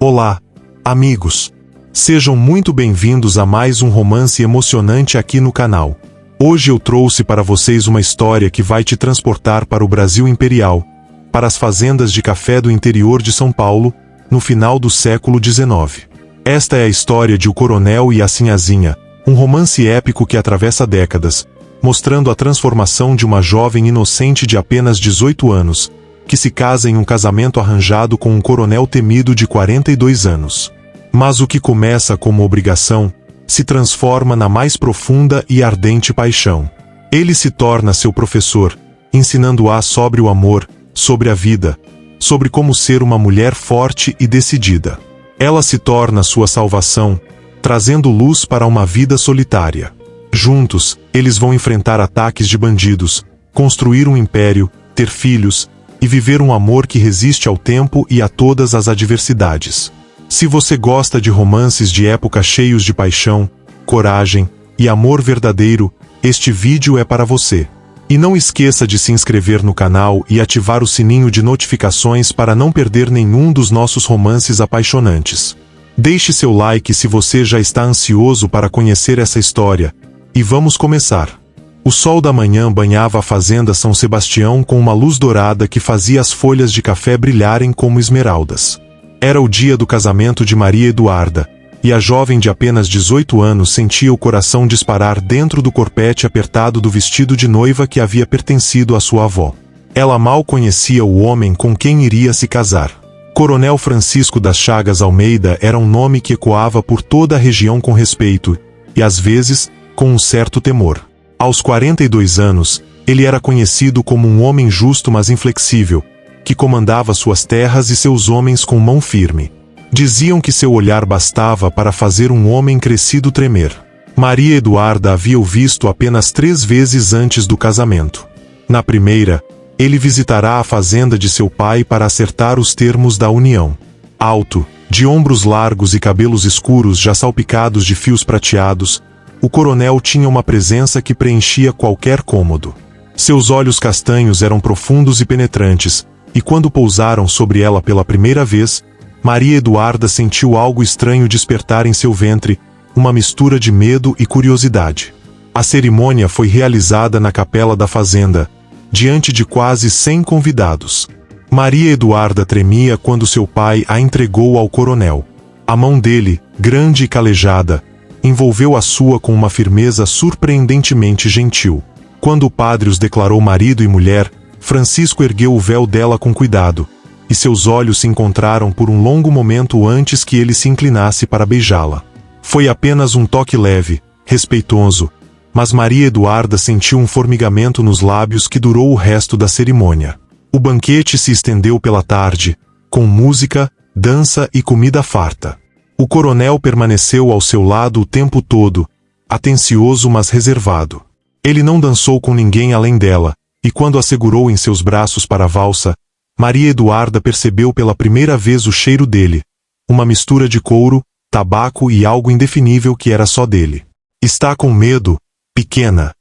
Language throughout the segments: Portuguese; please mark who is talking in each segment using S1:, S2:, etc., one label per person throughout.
S1: Olá, amigos! Sejam muito bem-vindos a mais um romance emocionante aqui no canal. Hoje eu trouxe para vocês uma história que vai te transportar para o Brasil Imperial, para as fazendas de café do interior de São Paulo, no final do século XIX. Esta é a história de O Coronel e a Sinhazinha, um romance épico que atravessa décadas, mostrando a transformação de uma jovem inocente de apenas 18 anos, que se casa em um casamento arranjado com um coronel temido de 42 anos. Mas o que começa como obrigação, se transforma na mais profunda e ardente paixão. Ele se torna seu professor, ensinando-a sobre o amor, sobre a vida, sobre como ser uma mulher forte e decidida. Ela se torna sua salvação, trazendo luz para uma vida solitária. Juntos, eles vão enfrentar ataques de bandidos, construir um império, ter filhos, e viver um amor que resiste ao tempo e a todas as adversidades. Se você gosta de romances de época cheios de paixão, coragem e amor verdadeiro, este vídeo é para você. E não esqueça de se inscrever no canal e ativar o sininho de notificações para não perder nenhum dos nossos romances apaixonantes. Deixe seu like se você já está ansioso para conhecer essa história, e vamos começar. O sol da manhã banhava a fazenda São Sebastião com uma luz dourada que fazia as folhas de café brilharem como esmeraldas. Era o dia do casamento de Maria Eduarda, e a jovem de apenas 18 anos sentia o coração disparar dentro do corpete apertado do vestido de noiva que havia pertencido à sua avó. Ela mal conhecia o homem com quem iria se casar. Coronel Francisco das Chagas Almeida era um nome que ecoava por toda a região com respeito, e às vezes, com um certo temor. Aos 42 anos, ele era conhecido como um homem justo mas inflexível, que comandava suas terras e seus homens com mão firme. Diziam que seu olhar bastava para fazer um homem crescido tremer. Maria Eduarda havia o visto apenas 3 vezes antes do casamento. Na primeira, ele visitará a fazenda de seu pai para acertar os termos da união. Alto, de ombros largos e cabelos escuros já salpicados de fios prateados, o coronel tinha uma presença que preenchia qualquer cômodo. Seus olhos castanhos eram profundos e penetrantes, e quando pousaram sobre ela pela primeira vez, Maria Eduarda sentiu algo estranho despertar em seu ventre, uma mistura de medo e curiosidade. A cerimônia foi realizada na capela da fazenda, diante de quase 100 convidados. Maria Eduarda tremia quando seu pai a entregou ao coronel. A mão dele, grande e calejada, envolveu a sua com uma firmeza surpreendentemente gentil. Quando o padre os declarou marido e mulher, Francisco ergueu o véu dela com cuidado, e seus olhos se encontraram por um longo momento antes que ele se inclinasse para beijá-la. Foi apenas um toque leve, respeitoso, mas Maria Eduarda sentiu um formigamento nos lábios que durou o resto da cerimônia. O banquete se estendeu pela tarde, com música, dança e comida farta. O coronel permaneceu ao seu lado o tempo todo, atencioso mas reservado. Ele não dançou com ninguém além dela, e quando a segurou em seus braços para a valsa, Maria Eduarda percebeu pela primeira vez o cheiro dele, uma mistura de couro, tabaco e algo indefinível que era só dele. "Está com medo, pequena?"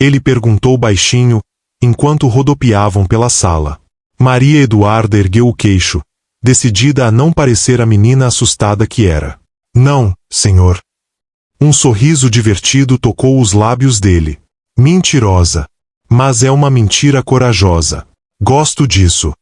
S1: Ele perguntou baixinho, enquanto rodopiavam pela sala. Maria Eduarda ergueu o queixo, decidida a não parecer a menina assustada que era. "Não, senhor." Um sorriso divertido tocou os lábios dele. "Mentirosa. Mas é uma mentira corajosa. Gosto disso."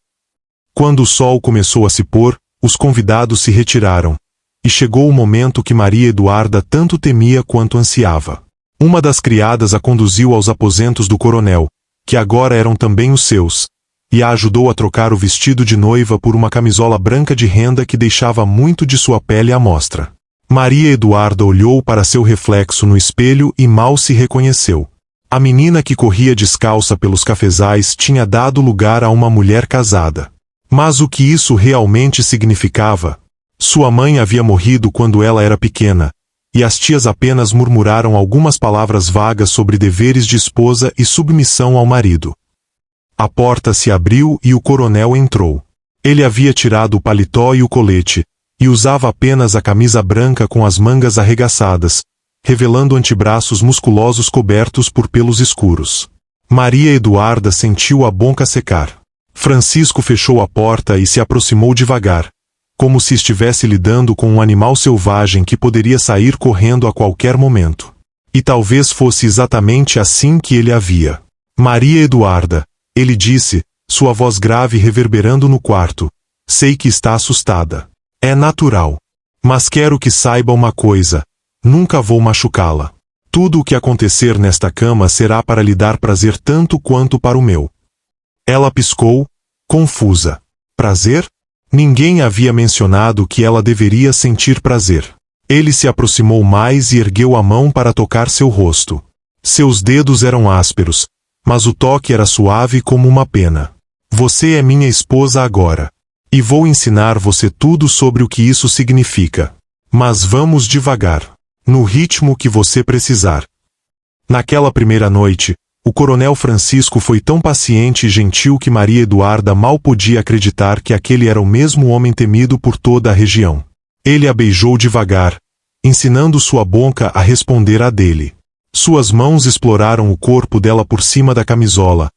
S1: Quando o sol começou a se pôr, os convidados se retiraram, e chegou o momento que Maria Eduarda tanto temia quanto ansiava. Uma das criadas a conduziu aos aposentos do coronel, que agora eram também os seus, e a ajudou a trocar o vestido de noiva por uma camisola branca de renda que deixava muito de sua pele à mostra. Maria Eduarda olhou para seu reflexo no espelho e mal se reconheceu. A menina que corria descalça pelos cafezais tinha dado lugar a uma mulher casada. Mas o que isso realmente significava? Sua mãe havia morrido quando ela era pequena, e as tias apenas murmuraram algumas palavras vagas sobre deveres de esposa e submissão ao marido. A porta se abriu e o coronel entrou. Ele havia tirado o paletó e o colete, e usava apenas a camisa branca com as mangas arregaçadas, revelando antebraços musculosos cobertos por pelos escuros. Maria Eduarda sentiu a boca secar. Francisco fechou a porta e se aproximou devagar, como se estivesse lidando com um animal selvagem que poderia sair correndo a qualquer momento. E talvez fosse exatamente assim que ele a via. Maria Eduarda, ele disse, sua voz grave reverberando no quarto. Sei que está assustada. É natural. Mas quero que saiba uma coisa. Nunca vou machucá-la. Tudo o que acontecer nesta cama será para lhe dar prazer tanto quanto para o meu. Ela piscou, confusa. Prazer? Ninguém havia mencionado que ela deveria sentir prazer. Ele se aproximou mais e ergueu a mão para tocar seu rosto. Seus dedos eram ásperos, mas o toque era suave como uma pena. Você é minha esposa agora. E vou ensinar você tudo sobre o que isso significa. Mas vamos devagar. No ritmo que você precisar. Naquela primeira noite, o coronel Francisco foi tão paciente e gentil que Maria Eduarda mal podia acreditar que aquele era o mesmo homem temido por toda a região. Ele a beijou devagar, ensinando sua boca a responder à dele. Suas mãos exploraram o corpo dela por cima da camisola,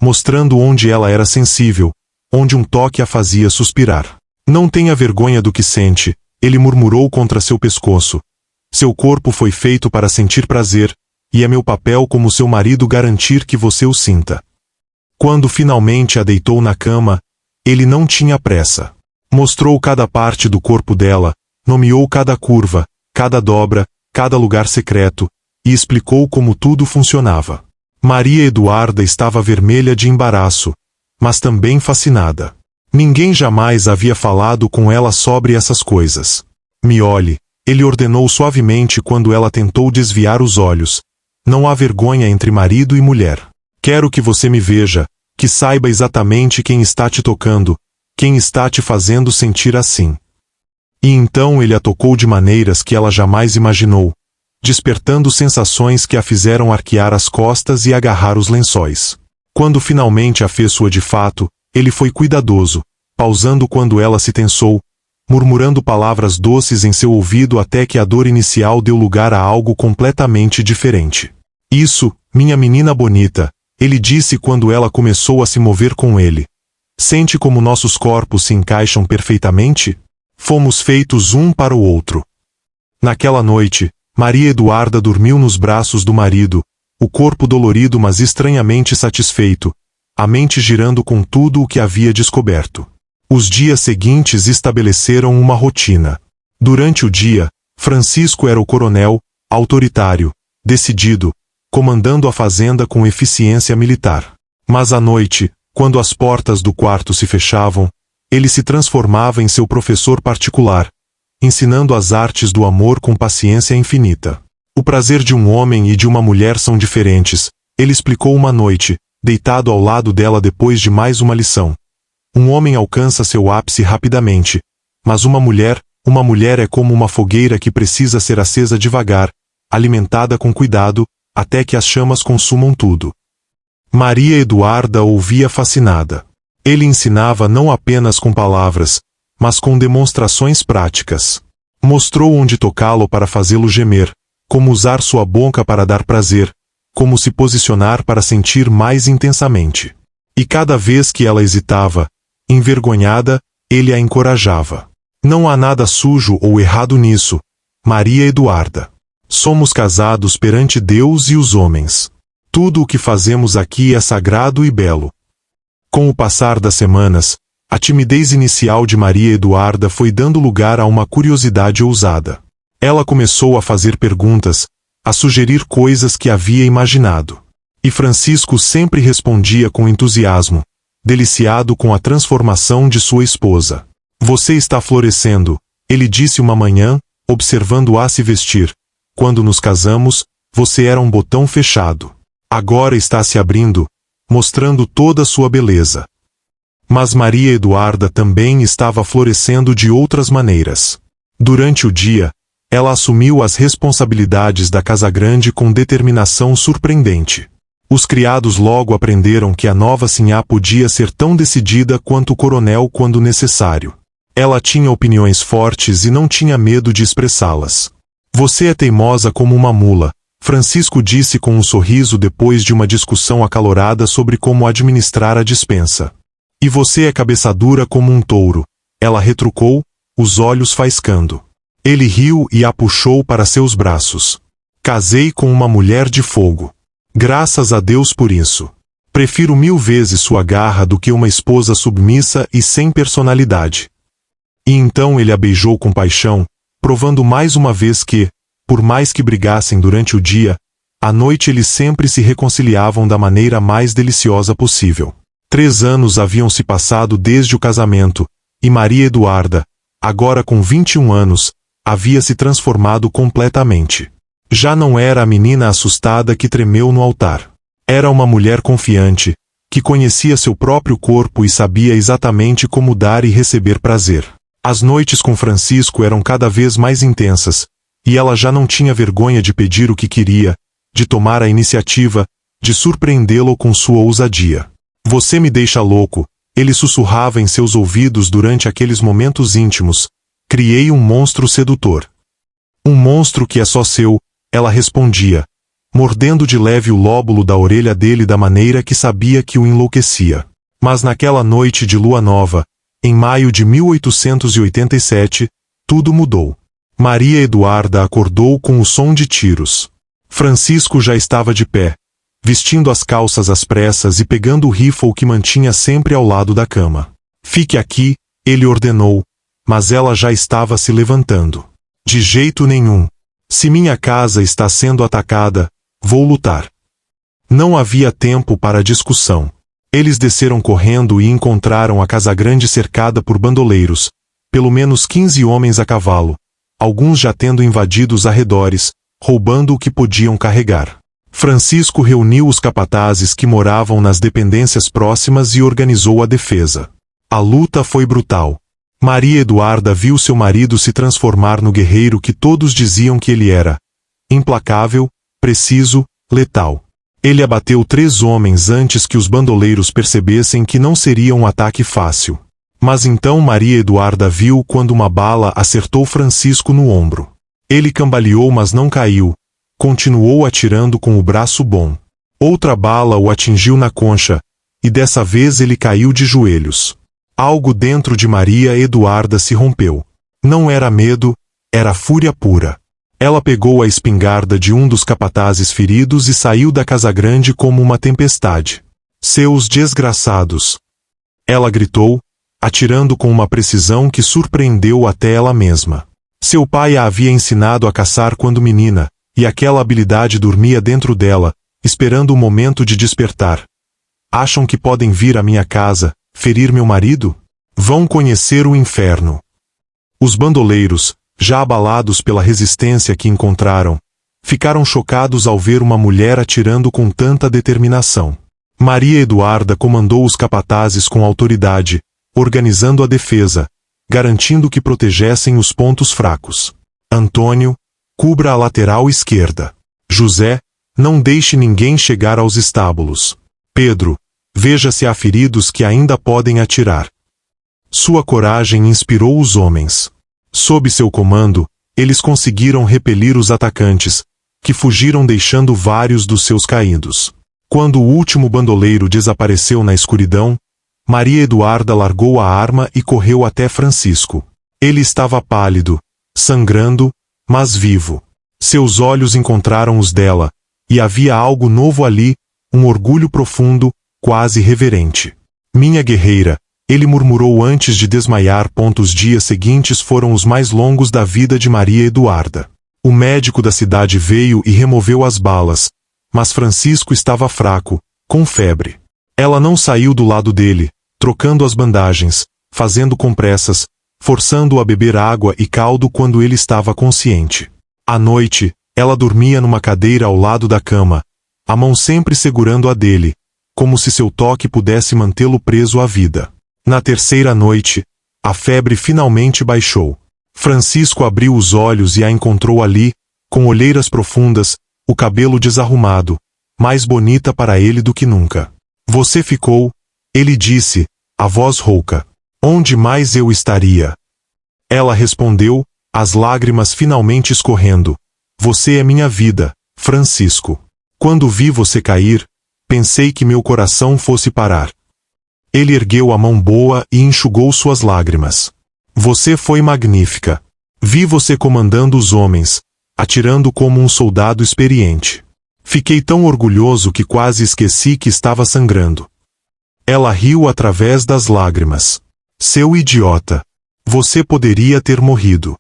S1: mostrando onde ela era sensível, onde um toque a fazia suspirar. Não tenha vergonha do que sente, ele murmurou contra seu pescoço. Seu corpo foi feito para sentir prazer, e é meu papel como seu marido garantir que você o sinta. Quando finalmente a deitou na cama, ele não tinha pressa. Mostrou cada parte do corpo dela, nomeou cada curva, cada dobra, cada lugar secreto, e explicou como tudo funcionava. Maria Eduarda estava vermelha de embaraço, mas também fascinada. Ninguém jamais havia falado com ela sobre essas coisas. Me olhe, ele ordenou suavemente quando ela tentou desviar os olhos. Não há vergonha entre marido e mulher. Quero que você me veja, que saiba exatamente quem está te tocando, quem está te fazendo sentir assim. E então ele a tocou de maneiras que ela jamais imaginou, despertando sensações que a fizeram arquear as costas e agarrar os lençóis. Quando finalmente a fez sua de fato, ele foi cuidadoso, pausando quando ela se tensou, murmurando palavras doces em seu ouvido até que a dor inicial deu lugar a algo completamente diferente. Isso, minha menina bonita, ele disse quando ela começou a se mover com ele. Sente como nossos corpos se encaixam perfeitamente? Fomos feitos um para o outro. Naquela noite, Maria Eduarda dormiu nos braços do marido, o corpo dolorido mas estranhamente satisfeito, a mente girando com tudo o que havia descoberto. Os dias seguintes estabeleceram uma rotina. Durante o dia, Francisco era o coronel, autoritário, decidido, comandando a fazenda com eficiência militar. Mas à noite, quando as portas do quarto se fechavam, ele se transformava em seu professor particular, ensinando as artes do amor com paciência infinita. O prazer de um homem e de uma mulher são diferentes, ele explicou uma noite, deitado ao lado dela depois de mais uma lição. Um homem alcança seu ápice rapidamente, mas uma mulher é como uma fogueira que precisa ser acesa devagar, alimentada com cuidado, até que as chamas consumam tudo. Maria Eduarda ouvia fascinada. Ele ensinava não apenas com palavras, mas com demonstrações práticas. Mostrou onde tocá-lo para fazê-lo gemer, como usar sua boca para dar prazer, como se posicionar para sentir mais intensamente. E cada vez que ela hesitava, envergonhada, ele a encorajava. Não há nada sujo ou errado nisso, Maria Eduarda. Somos casados perante Deus e os homens. Tudo o que fazemos aqui é sagrado e belo. Com o passar das semanas, a timidez inicial de Maria Eduarda foi dando lugar a uma curiosidade ousada. Ela começou a fazer perguntas, a sugerir coisas que havia imaginado. E Francisco sempre respondia com entusiasmo, deliciado com a transformação de sua esposa. Você está florescendo, ele disse uma manhã, observando-a se vestir. Quando nos casamos, você era um botão fechado. Agora está se abrindo, mostrando toda a sua beleza. Mas Maria Eduarda também estava florescendo de outras maneiras. Durante o dia, ela assumiu as responsabilidades da casa grande com determinação surpreendente. Os criados logo aprenderam que a nova sinhá podia ser tão decidida quanto o coronel quando necessário. Ela tinha opiniões fortes e não tinha medo de expressá-las. Você é teimosa como uma mula, Francisco disse com um sorriso depois de uma discussão acalorada sobre como administrar a despensa. E você é cabeça dura como um touro, ela retrucou, os olhos faiscando. Ele riu e a puxou para seus braços. Casei com uma mulher de fogo. Graças a Deus por isso. Prefiro 1000 vezes sua garra do que uma esposa submissa e sem personalidade. E então ele a beijou com paixão, provando mais uma vez que, por mais que brigassem durante o dia, à noite eles sempre se reconciliavam da maneira mais deliciosa possível. 3 anos haviam se passado desde o casamento, e Maria Eduarda, agora com 21 anos, havia se transformado completamente. Já não era a menina assustada que tremeu no altar. Era uma mulher confiante, que conhecia seu próprio corpo e sabia exatamente como dar e receber prazer. As noites com Francisco eram cada vez mais intensas, e ela já não tinha vergonha de pedir o que queria, de tomar a iniciativa, de surpreendê-lo com sua ousadia. Você me deixa louco, ele sussurrava em seus ouvidos durante aqueles momentos íntimos. Criei um monstro sedutor. Um monstro que é só seu, ela respondia, mordendo de leve o lóbulo da orelha dele da maneira que sabia que o enlouquecia. Mas naquela noite de lua nova, em maio de 1887, tudo mudou. Maria Eduarda acordou com o som de tiros. Francisco já estava de pé, vestindo as calças às pressas e pegando o rifle que mantinha sempre ao lado da cama. Fique aqui, ele ordenou, mas ela já estava se levantando. De jeito nenhum. Se minha casa está sendo atacada, vou lutar. Não havia tempo para discussão. Eles desceram correndo e encontraram a Casagrande cercada por bandoleiros, pelo menos 15 homens a cavalo, alguns já tendo invadido os arredores, roubando o que podiam carregar. Francisco reuniu os capatazes que moravam nas dependências próximas e organizou a defesa. A luta foi brutal. Maria Eduarda viu seu marido se transformar no guerreiro que todos diziam que ele era. Implacável, preciso, letal. Ele abateu 3 homens antes que os bandoleiros percebessem que não seria um ataque fácil. Mas então Maria Eduarda viu quando uma bala acertou Francisco no ombro. Ele cambaleou, mas não caiu. Continuou atirando com o braço bom. Outra bala o atingiu na concha, e dessa vez ele caiu de joelhos. Algo dentro de Maria Eduarda se rompeu. Não era medo, era fúria pura. Ela pegou a espingarda de um dos capatazes feridos e saiu da Casagrande como uma tempestade. Seus desgraçados! Ela gritou, atirando com uma precisão que surpreendeu até ela mesma. Seu pai a havia ensinado a caçar quando menina, e aquela habilidade dormia dentro dela, esperando o momento de despertar. Acham que podem vir à minha casa, ferir meu marido? Vão conhecer o inferno. Os bandoleiros, já abalados pela resistência que encontraram, ficaram chocados ao ver uma mulher atirando com tanta determinação. Maria Eduarda comandou os capatazes com autoridade, organizando a defesa, garantindo que protegessem os pontos fracos. Antônio, cubra a lateral esquerda. José, não deixe ninguém chegar aos estábulos. Pedro, veja se há feridos que ainda podem atirar. Sua coragem inspirou os homens. Sob seu comando, eles conseguiram repelir os atacantes, que fugiram deixando vários dos seus caídos. Quando o último bandoleiro desapareceu na escuridão, Maria Eduarda largou a arma e correu até Francisco. Ele estava pálido, sangrando, mas vivo. Seus olhos encontraram os dela, e havia algo novo ali, um orgulho profundo, quase reverente. Minha guerreira, ele murmurou antes de desmaiar. Os dias seguintes foram os mais longos da vida de Maria Eduarda. O médico da cidade veio e removeu as balas, mas Francisco estava fraco, com febre. Ela não saiu do lado dele, trocando as bandagens, fazendo compressas, forçando-o a beber água e caldo quando ele estava consciente. À noite, ela dormia numa cadeira ao lado da cama, a mão sempre segurando a dele, como se seu toque pudesse mantê-lo preso à vida. Na terceira noite, a febre finalmente baixou. Francisco abriu os olhos e a encontrou ali, com olheiras profundas, o cabelo desarrumado, mais bonita para ele do que nunca. Você ficou, ele disse, a voz rouca. Onde mais eu estaria? Ela respondeu, as lágrimas finalmente escorrendo. Você é minha vida, Francisco. Quando vi você cair, pensei que meu coração fosse parar. Ele ergueu a mão boa e enxugou suas lágrimas. Você foi magnífica. Vi você comandando os homens, atirando como um soldado experiente. Fiquei tão orgulhoso que quase esqueci que estava sangrando. Ela riu através das lágrimas. Seu idiota. Você poderia ter morrido.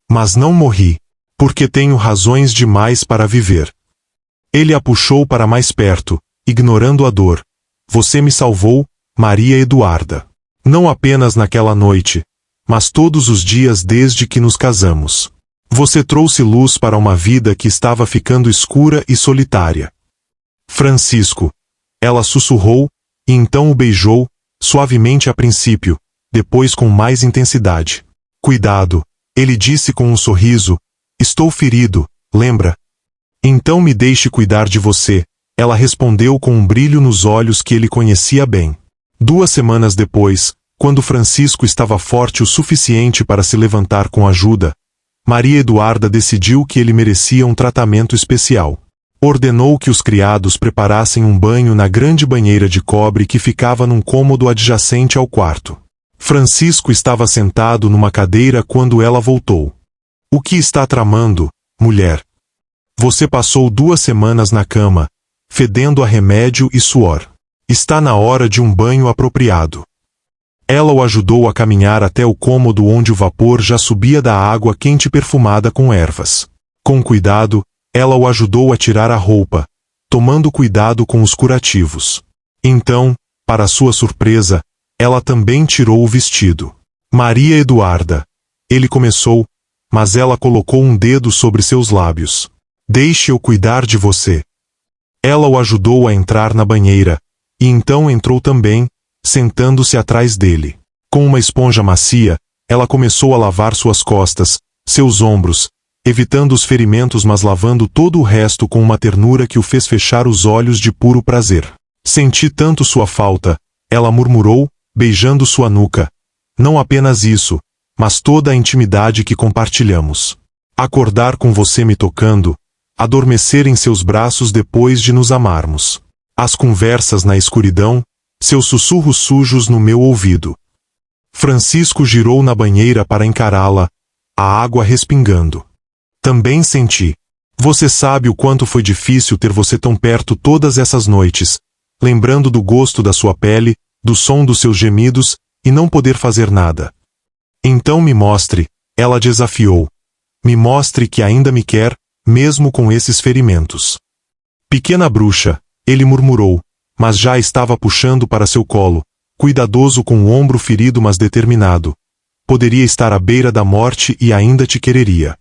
S1: Mas não morri, porque tenho razões demais para viver. Ele a puxou para mais perto, ignorando a dor. Você me salvou, Maria Eduarda. Não apenas naquela noite, mas todos os dias desde que nos casamos. Você trouxe luz para uma vida que estava ficando escura e solitária. Francisco. Ela sussurrou, e então o beijou, suavemente a princípio, depois com mais intensidade. Cuidado, ele disse com um sorriso. Estou ferido, lembra? Então me deixe cuidar de você, ela respondeu com um brilho nos olhos que ele conhecia bem. 2 semanas depois, quando Francisco estava forte o suficiente para se levantar com ajuda, Maria Eduarda decidiu que ele merecia um tratamento especial. Ordenou que os criados preparassem um banho na grande banheira de cobre que ficava num cômodo adjacente ao quarto. Francisco estava sentado numa cadeira quando ela voltou. O que está tramando, mulher? Você passou 2 semanas na cama, fedendo a remédio e suor. Está na hora de um banho apropriado. Ela o ajudou a caminhar até o cômodo onde o vapor já subia da água quente perfumada com ervas. Com cuidado, ela o ajudou a tirar a roupa, tomando cuidado com os curativos. Então, para sua surpresa, ela também tirou o vestido. Maria Eduarda. Ele começou, mas ela colocou um dedo sobre seus lábios. Deixe eu cuidar de você. Ela o ajudou a entrar na banheira, e então entrou também, sentando-se atrás dele. Com uma esponja macia, ela começou a lavar suas costas, seus ombros, evitando os ferimentos mas lavando todo o resto com uma ternura que o fez fechar os olhos de puro prazer. Senti tanto sua falta, ela murmurou, beijando sua nuca. Não apenas isso, mas toda a intimidade que compartilhamos. Acordar com você me tocando, adormecer em seus braços depois de nos amarmos. As conversas na escuridão, seus sussurros sujos no meu ouvido. Francisco girou na banheira para encará-la, a água respingando. Também senti. Você sabe o quanto foi difícil ter você tão perto todas essas noites, lembrando do gosto da sua pele, do som dos seus gemidos, e não poder fazer nada. Então me mostre, ela desafiou. Me mostre que ainda me quer, mesmo com esses ferimentos. Pequena bruxa, ele murmurou, mas já estava puxando para seu colo, cuidadoso com o ombro ferido mas determinado. Poderia estar à beira da morte e ainda te quereria.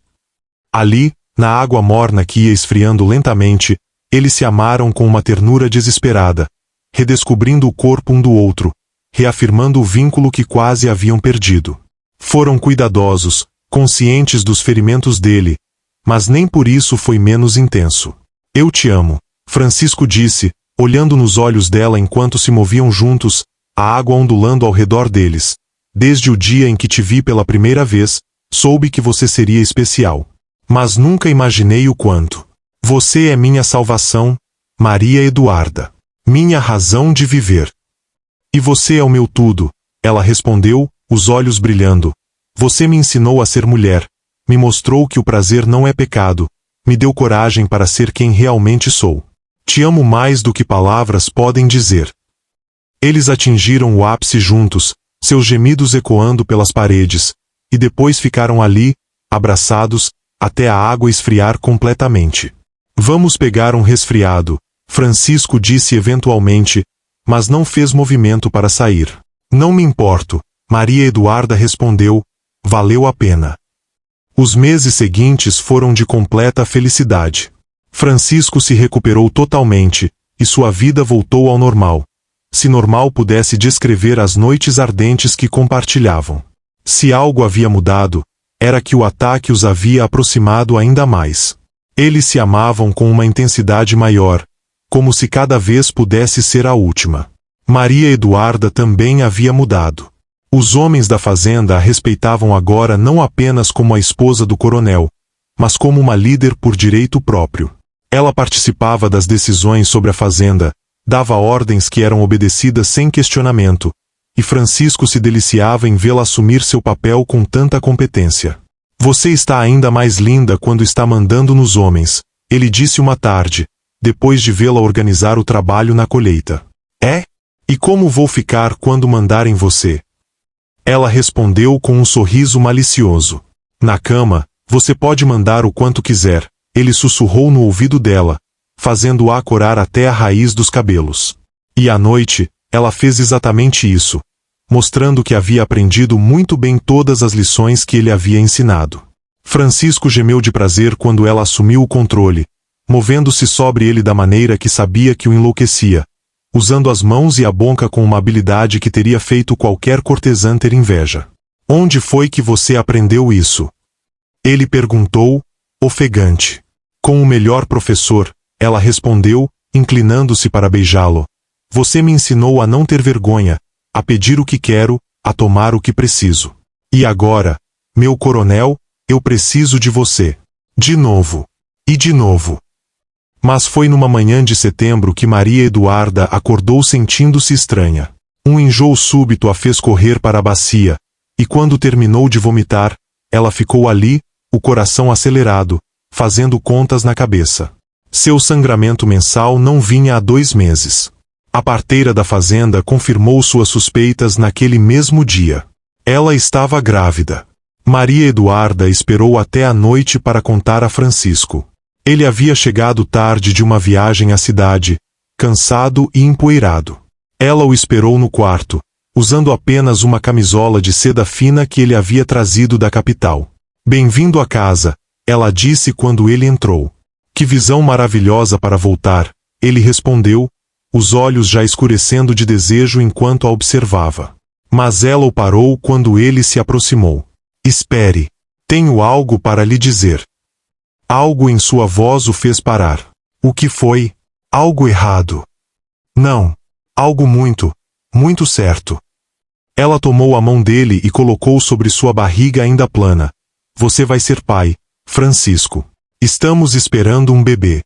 S1: Ali, na água morna que ia esfriando lentamente, eles se amaram com uma ternura desesperada, redescobrindo o corpo um do outro, reafirmando o vínculo que quase haviam perdido. Foram cuidadosos, conscientes dos ferimentos dele, mas nem por isso foi menos intenso. Eu te amo, Francisco disse, olhando nos olhos dela enquanto se moviam juntos, a água ondulando ao redor deles. Desde o dia em que te vi pela primeira vez, soube que você seria especial. Mas nunca imaginei o quanto. Você é minha salvação, Maria Eduarda. Minha razão de viver. E você é o meu tudo, ela respondeu, os olhos brilhando. Você me ensinou a ser mulher, me mostrou que o prazer não é pecado, me deu coragem para ser quem realmente sou. Te amo mais do que palavras podem dizer. Eles atingiram o ápice juntos, seus gemidos ecoando pelas paredes, e depois ficaram ali, abraçados, até a água esfriar completamente. Vamos pegar um resfriado, Francisco disse eventualmente, mas não fez movimento para sair. Não me importo, Maria Eduarda respondeu, valeu a pena. Os meses seguintes foram de completa felicidade. Francisco se recuperou totalmente, e sua vida voltou ao normal. Se normal pudesse descrever as noites ardentes que compartilhavam. Se algo havia mudado, era que o ataque os havia aproximado ainda mais. Eles se amavam com uma intensidade maior, como se cada vez pudesse ser a última. Maria Eduarda também havia mudado. Os homens da fazenda a respeitavam agora não apenas como a esposa do coronel, mas como uma líder por direito próprio. Ela participava das decisões sobre a fazenda, dava ordens que eram obedecidas sem questionamento, e Francisco se deliciava em vê-la assumir seu papel com tanta competência. Você está ainda mais linda quando está mandando nos homens, ele disse uma tarde, depois de vê-la organizar o trabalho na colheita. É? E como vou ficar quando mandar em você? Ela respondeu com um sorriso malicioso. Na cama, você pode mandar o quanto quiser, ele sussurrou no ouvido dela, fazendo-a corar até a raiz dos cabelos. E à noite, ela fez exatamente isso, mostrando que havia aprendido muito bem todas as lições que ele havia ensinado. Francisco gemeu de prazer quando ela assumiu o controle, movendo-se sobre ele da maneira que sabia que o enlouquecia, usando as mãos e a boca com uma habilidade que teria feito qualquer cortesã ter inveja. Onde foi que você aprendeu isso? Ele perguntou, ofegante. Com o melhor professor, ela respondeu, inclinando-se para beijá-lo. Você me ensinou a não ter vergonha, a pedir o que quero, a tomar o que preciso. E agora, meu coronel, eu preciso de você. De novo. E de novo. Mas foi numa manhã de setembro que Maria Eduarda acordou sentindo-se estranha. Um enjoo súbito a fez correr para a bacia, e quando terminou de vomitar, ela ficou ali, o coração acelerado, fazendo contas na cabeça. Seu sangramento mensal não vinha há 2 meses. A parteira da fazenda confirmou suas suspeitas naquele mesmo dia. Ela estava grávida. Maria Eduarda esperou até a noite para contar a Francisco. Ele havia chegado tarde de uma viagem à cidade, cansado e empoeirado. Ela o esperou no quarto, usando apenas uma camisola de seda fina que ele havia trazido da capital. Bem-vindo à casa, ela disse quando ele entrou. Que visão maravilhosa para voltar, ele respondeu, os olhos já escurecendo de desejo enquanto a observava. Mas ela o parou quando ele se aproximou. Espere. Tenho algo para lhe dizer. Algo em sua voz o fez parar. O que foi? Algo errado. Não. Algo muito, muito certo. Ela tomou a mão dele e colocou sobre sua barriga ainda plana. Você vai ser pai, Francisco. Estamos esperando um bebê.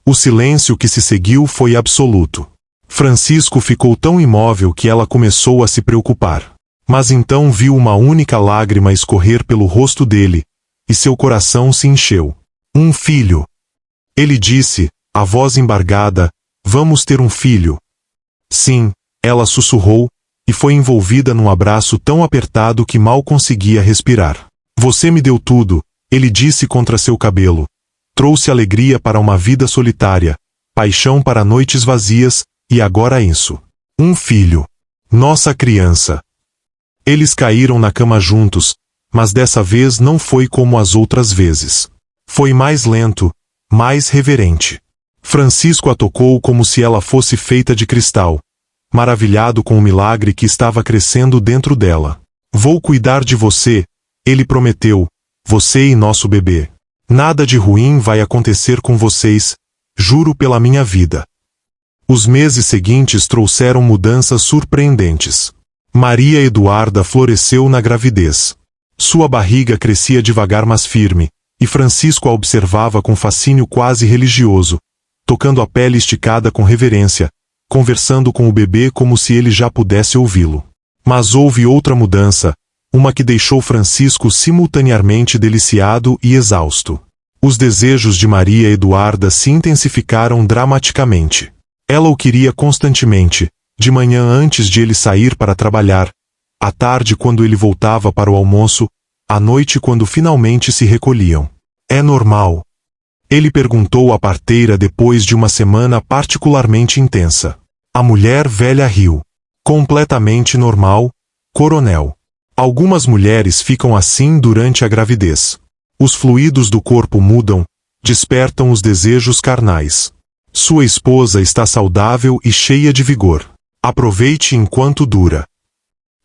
S1: O silêncio que se seguiu foi absoluto. Francisco ficou tão imóvel que ela começou a se preocupar. Mas então viu uma única lágrima escorrer pelo rosto dele, e seu coração se encheu. Um filho. Ele disse, a voz embargada, vamos ter um filho. Sim, ela sussurrou, e foi envolvida num abraço tão apertado que mal conseguia respirar. Você me deu tudo, ele disse contra seu cabelo. Trouxe alegria para uma vida solitária, paixão para noites vazias, e agora isso. Um filho. Nossa criança. Eles caíram na cama juntos, mas dessa vez não foi como as outras vezes. Foi mais lento, mais reverente. Francisco a tocou como se ela fosse feita de cristal, maravilhado com o milagre que estava crescendo dentro dela. Vou cuidar de você, ele prometeu, você e nosso bebê. Nada de ruim vai acontecer com vocês, juro pela minha vida. Os meses seguintes trouxeram mudanças surpreendentes. Maria Eduarda floresceu na gravidez. Sua barriga crescia devagar mas firme, e Francisco a observava com fascínio quase religioso, tocando a pele esticada com reverência, conversando com o bebê como se ele já pudesse ouvi-lo. Mas houve outra mudança, uma que deixou Francisco simultaneamente deliciado e exausto. Os desejos de Maria Eduarda se intensificaram dramaticamente. Ela o queria constantemente, de manhã antes de ele sair para trabalhar, à tarde quando ele voltava para o almoço, à noite quando finalmente se recolhiam. É normal? Ele perguntou à parteira depois de uma semana particularmente intensa. A mulher velha riu. Completamente normal, coronel. Algumas mulheres ficam assim durante a gravidez. Os fluidos do corpo mudam, despertam os desejos carnais. Sua esposa está saudável e cheia de vigor. Aproveite enquanto dura.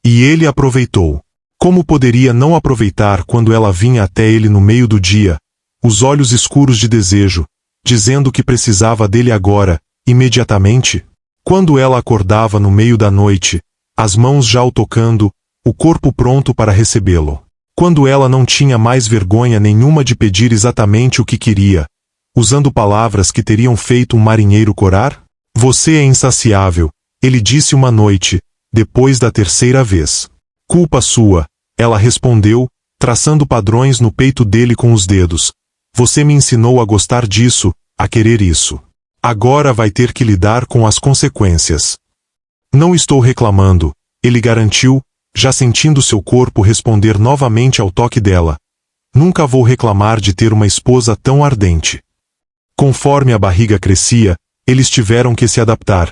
S1: E ele aproveitou. Como poderia não aproveitar quando ela vinha até ele no meio do dia, os olhos escuros de desejo, dizendo que precisava dele agora, imediatamente? Quando ela acordava no meio da noite, as mãos já o tocando, o corpo pronto para recebê-lo. Quando ela não tinha mais vergonha nenhuma de pedir exatamente o que queria, usando palavras que teriam feito um marinheiro corar? Você é insaciável, ele disse uma noite, depois da terceira vez. Culpa sua, ela respondeu, traçando padrões no peito dele com os dedos. Você me ensinou a gostar disso, a querer isso. Agora vai ter que lidar com as consequências. Não estou reclamando, ele garantiu, já sentindo seu corpo responder novamente ao toque dela. Nunca vou reclamar de ter uma esposa tão ardente. Conforme a barriga crescia, eles tiveram que se adaptar,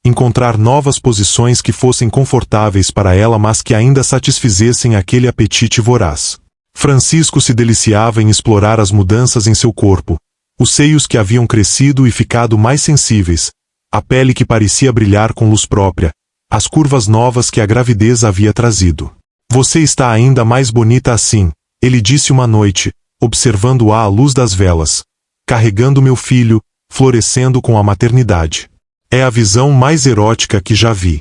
S1: encontrar novas posições que fossem confortáveis para ela mas que ainda satisfizessem aquele apetite voraz. Francisco se deliciava em explorar as mudanças em seu corpo, os seios que haviam crescido e ficado mais sensíveis, a pele que parecia brilhar com luz própria, as curvas novas que a gravidez havia trazido. Você está ainda mais bonita assim, ele disse uma noite, observando-a à luz das velas, carregando meu filho, florescendo com a maternidade. É a visão mais erótica que já vi.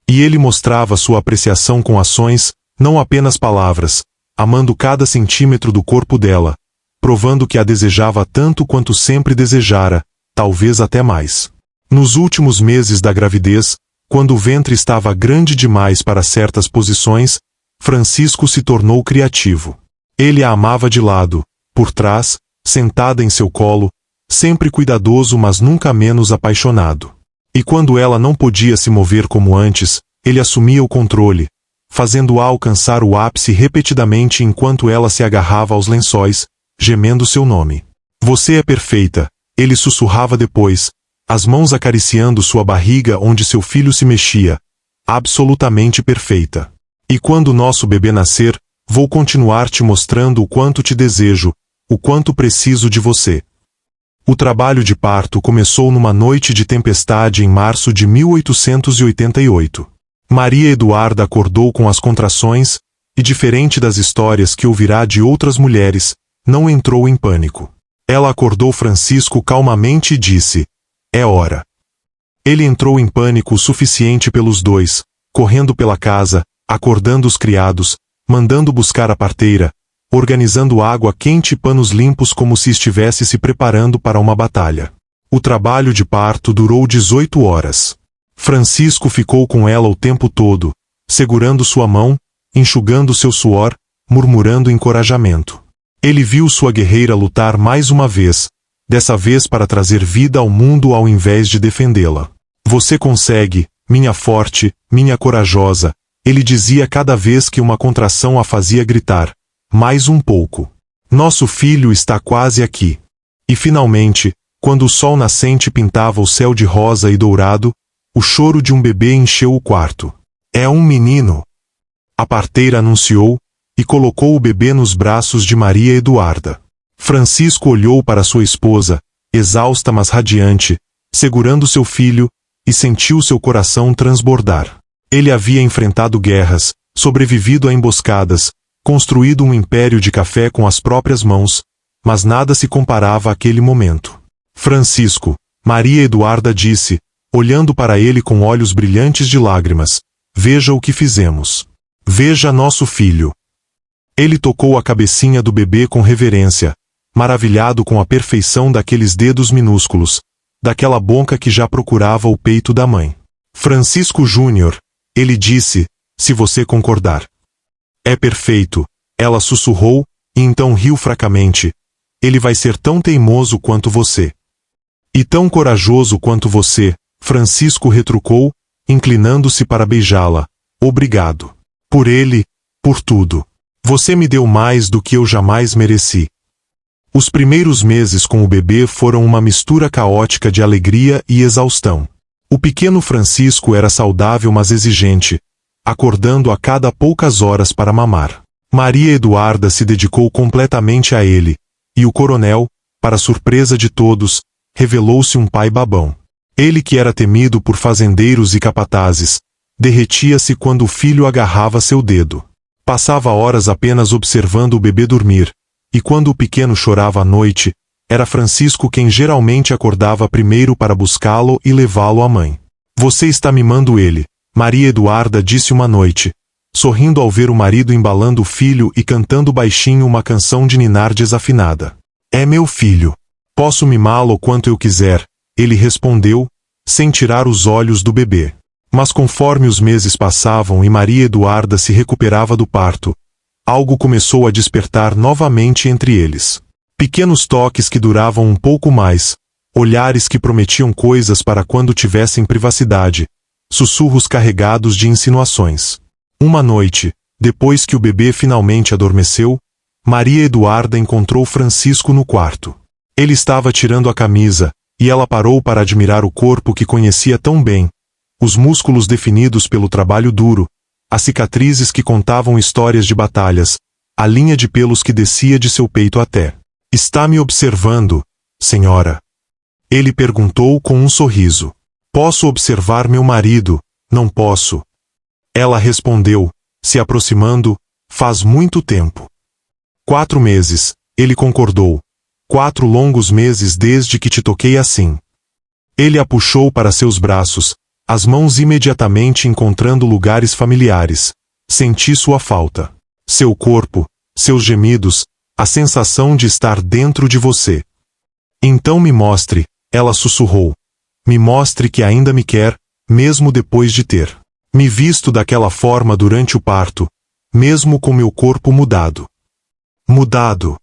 S1: E ele mostrava sua apreciação com ações, não apenas palavras, amando cada centímetro do corpo dela, provando que a desejava tanto quanto sempre desejara, talvez até mais. Nos últimos meses da gravidez, quando o ventre estava grande demais para certas posições, Francisco se tornou criativo. Ele a amava de lado, por trás, sentada em seu colo, sempre cuidadoso mas nunca menos apaixonado. E quando ela não podia se mover como antes, ele assumia o controle, fazendo-a alcançar o ápice repetidamente enquanto ela se agarrava aos lençóis, gemendo seu nome. Você é perfeita, ele sussurrava depois, as mãos acariciando sua barriga onde seu filho se mexia. Absolutamente perfeita. E quando nosso bebê nascer, vou continuar te mostrando o quanto te desejo, o quanto preciso de você. O trabalho de parto começou numa noite de tempestade em março de 1888. Maria Eduarda acordou com as contrações, e diferente das histórias que ouvirá de outras mulheres, não entrou em pânico. Ela acordou Francisco calmamente e disse: "É hora." Ele entrou em pânico o suficiente pelos dois, correndo pela casa, acordando os criados, mandando buscar a parteira, organizando água quente e panos limpos como se estivesse se preparando para uma batalha. O trabalho de parto durou 18 horas. Francisco ficou com ela o tempo todo, segurando sua mão, enxugando seu suor, murmurando encorajamento. Ele viu sua guerreira lutar mais uma vez, dessa vez para trazer vida ao mundo ao invés de defendê-la. Você consegue, minha forte, minha corajosa, ele dizia cada vez que uma contração a fazia gritar. Mais um pouco. Nosso filho está quase aqui. E finalmente, quando o sol nascente pintava o céu de rosa e dourado, o choro de um bebê encheu o quarto. É um menino. A parteira anunciou, e colocou o bebê nos braços de Maria Eduarda. Francisco olhou para sua esposa, exausta mas radiante, segurando seu filho, e sentiu seu coração transbordar. Ele havia enfrentado guerras, sobrevivido a emboscadas, construído um império de café com as próprias mãos, mas nada se comparava àquele momento. Francisco, Maria Eduarda disse, olhando para ele com olhos brilhantes de lágrimas, veja o que fizemos. Veja nosso filho. Ele tocou a cabecinha do bebê com reverência, maravilhado com a perfeição daqueles dedos minúsculos, daquela boca que já procurava o peito da mãe. Francisco Júnior, ele disse, se você concordar. É perfeito, ela sussurrou, e então riu fracamente. Ele vai ser tão teimoso quanto você. E tão corajoso quanto você, Francisco retrucou, inclinando-se para beijá-la. Obrigado. Por ele, por tudo. Você me deu mais do que eu jamais mereci. Os primeiros meses com o bebê foram uma mistura caótica de alegria e exaustão. O pequeno Francisco era saudável mas exigente, acordando a cada poucas horas para mamar. Maria Eduarda se dedicou completamente a ele, e o coronel, para surpresa de todos, revelou-se um pai babão. Ele que era temido por fazendeiros e capatazes, derretia-se quando o filho agarrava seu dedo. Passava horas apenas observando o bebê dormir, e quando o pequeno chorava à noite, era Francisco quem geralmente acordava primeiro para buscá-lo e levá-lo à mãe. Você está mimando ele, Maria Eduarda disse uma noite, sorrindo ao ver o marido embalando o filho e cantando baixinho uma canção de ninar desafinada. É meu filho. Posso mimá-lo quanto eu quiser, ele respondeu, sem tirar os olhos do bebê. Mas conforme os meses passavam e Maria Eduarda se recuperava do parto, algo começou a despertar novamente entre eles. Pequenos toques que duravam um pouco mais, olhares que prometiam coisas para quando tivessem privacidade, sussurros carregados de insinuações. Uma noite, depois que o bebê finalmente adormeceu, Maria Eduarda encontrou Francisco no quarto. Ele estava tirando a camisa, e ela parou para admirar o corpo que conhecia tão bem, os músculos definidos pelo trabalho duro, as cicatrizes que contavam histórias de batalhas, a linha de pelos que descia de seu peito até. Está me observando, senhora? Ele perguntou com um sorriso. Posso observar meu marido, não posso. Ela respondeu, se aproximando, faz muito tempo. 4 meses, ele concordou. 4 longos meses desde que te toquei assim. Ele a puxou para seus braços, as mãos imediatamente encontrando lugares familiares. Senti sua falta. Seu corpo, seus gemidos, a sensação de estar dentro de você. Então me mostre, ela sussurrou. Me mostre que ainda me quer, mesmo depois de ter me visto daquela forma durante o parto, mesmo com meu corpo mudado. Mudado.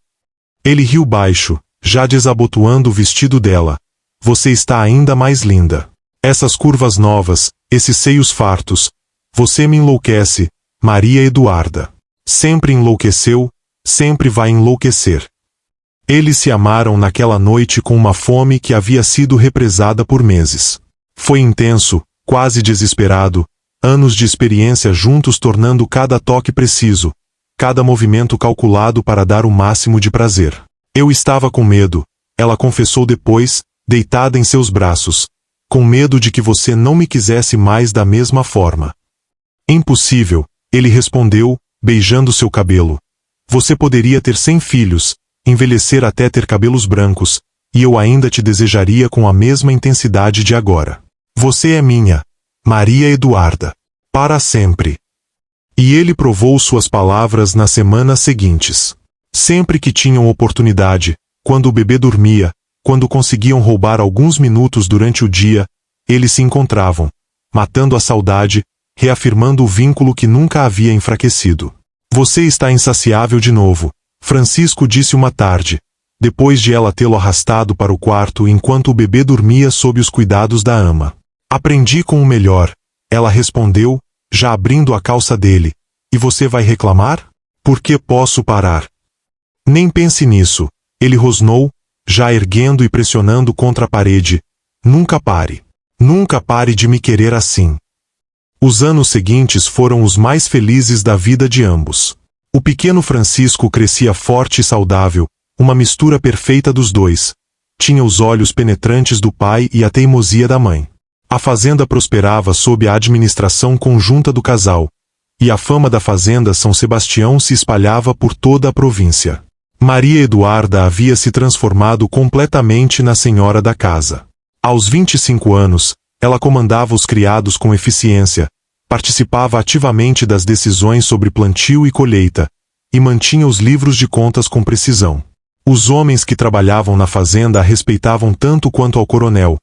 S1: Ele riu baixo, já desabotoando o vestido dela. Você está ainda mais linda. Essas curvas novas, esses seios fartos. Você me enlouquece, Maria Eduarda. Sempre enlouqueceu, sempre vai enlouquecer. Eles se amaram naquela noite com uma fome que havia sido represada por meses. Foi intenso, quase desesperado, anos de experiência juntos tornando cada toque preciso, cada movimento calculado para dar o máximo de prazer. Eu estava com medo, ela confessou depois, deitada em seus braços, com medo de que você não me quisesse mais da mesma forma. Impossível, ele respondeu, beijando seu cabelo. Você poderia ter 100 filhos, envelhecer até ter cabelos brancos, e eu ainda te desejaria com a mesma intensidade de agora. Você é minha, Maria Eduarda, para sempre. E ele provou suas palavras nas semanas seguintes. Sempre que tinham oportunidade, quando o bebê dormia, quando conseguiam roubar alguns minutos durante o dia, eles se encontravam, matando a saudade, reafirmando o vínculo que nunca havia enfraquecido. Você está insaciável de novo, Francisco disse uma tarde, depois de ela tê-lo arrastado para o quarto enquanto o bebê dormia sob os cuidados da ama. Aprendi com o melhor, ela respondeu, já abrindo a calça dele. E você vai reclamar? Por que posso parar? Nem pense nisso, ele rosnou, já erguendo e pressionando contra a parede. Nunca pare. Nunca pare de me querer assim. Os anos seguintes foram os mais felizes da vida de ambos. O pequeno Francisco crescia forte e saudável, uma mistura perfeita dos dois. Tinha os olhos penetrantes do pai e a teimosia da mãe. A fazenda prosperava sob a administração conjunta do casal, e a fama da fazenda São Sebastião se espalhava por toda a província. Maria Eduarda havia se transformado completamente na senhora da casa. Aos 25 anos, ela comandava os criados com eficiência, participava ativamente das decisões sobre plantio e colheita, e mantinha os livros de contas com precisão. Os homens que trabalhavam na fazenda a respeitavam tanto quanto ao coronel,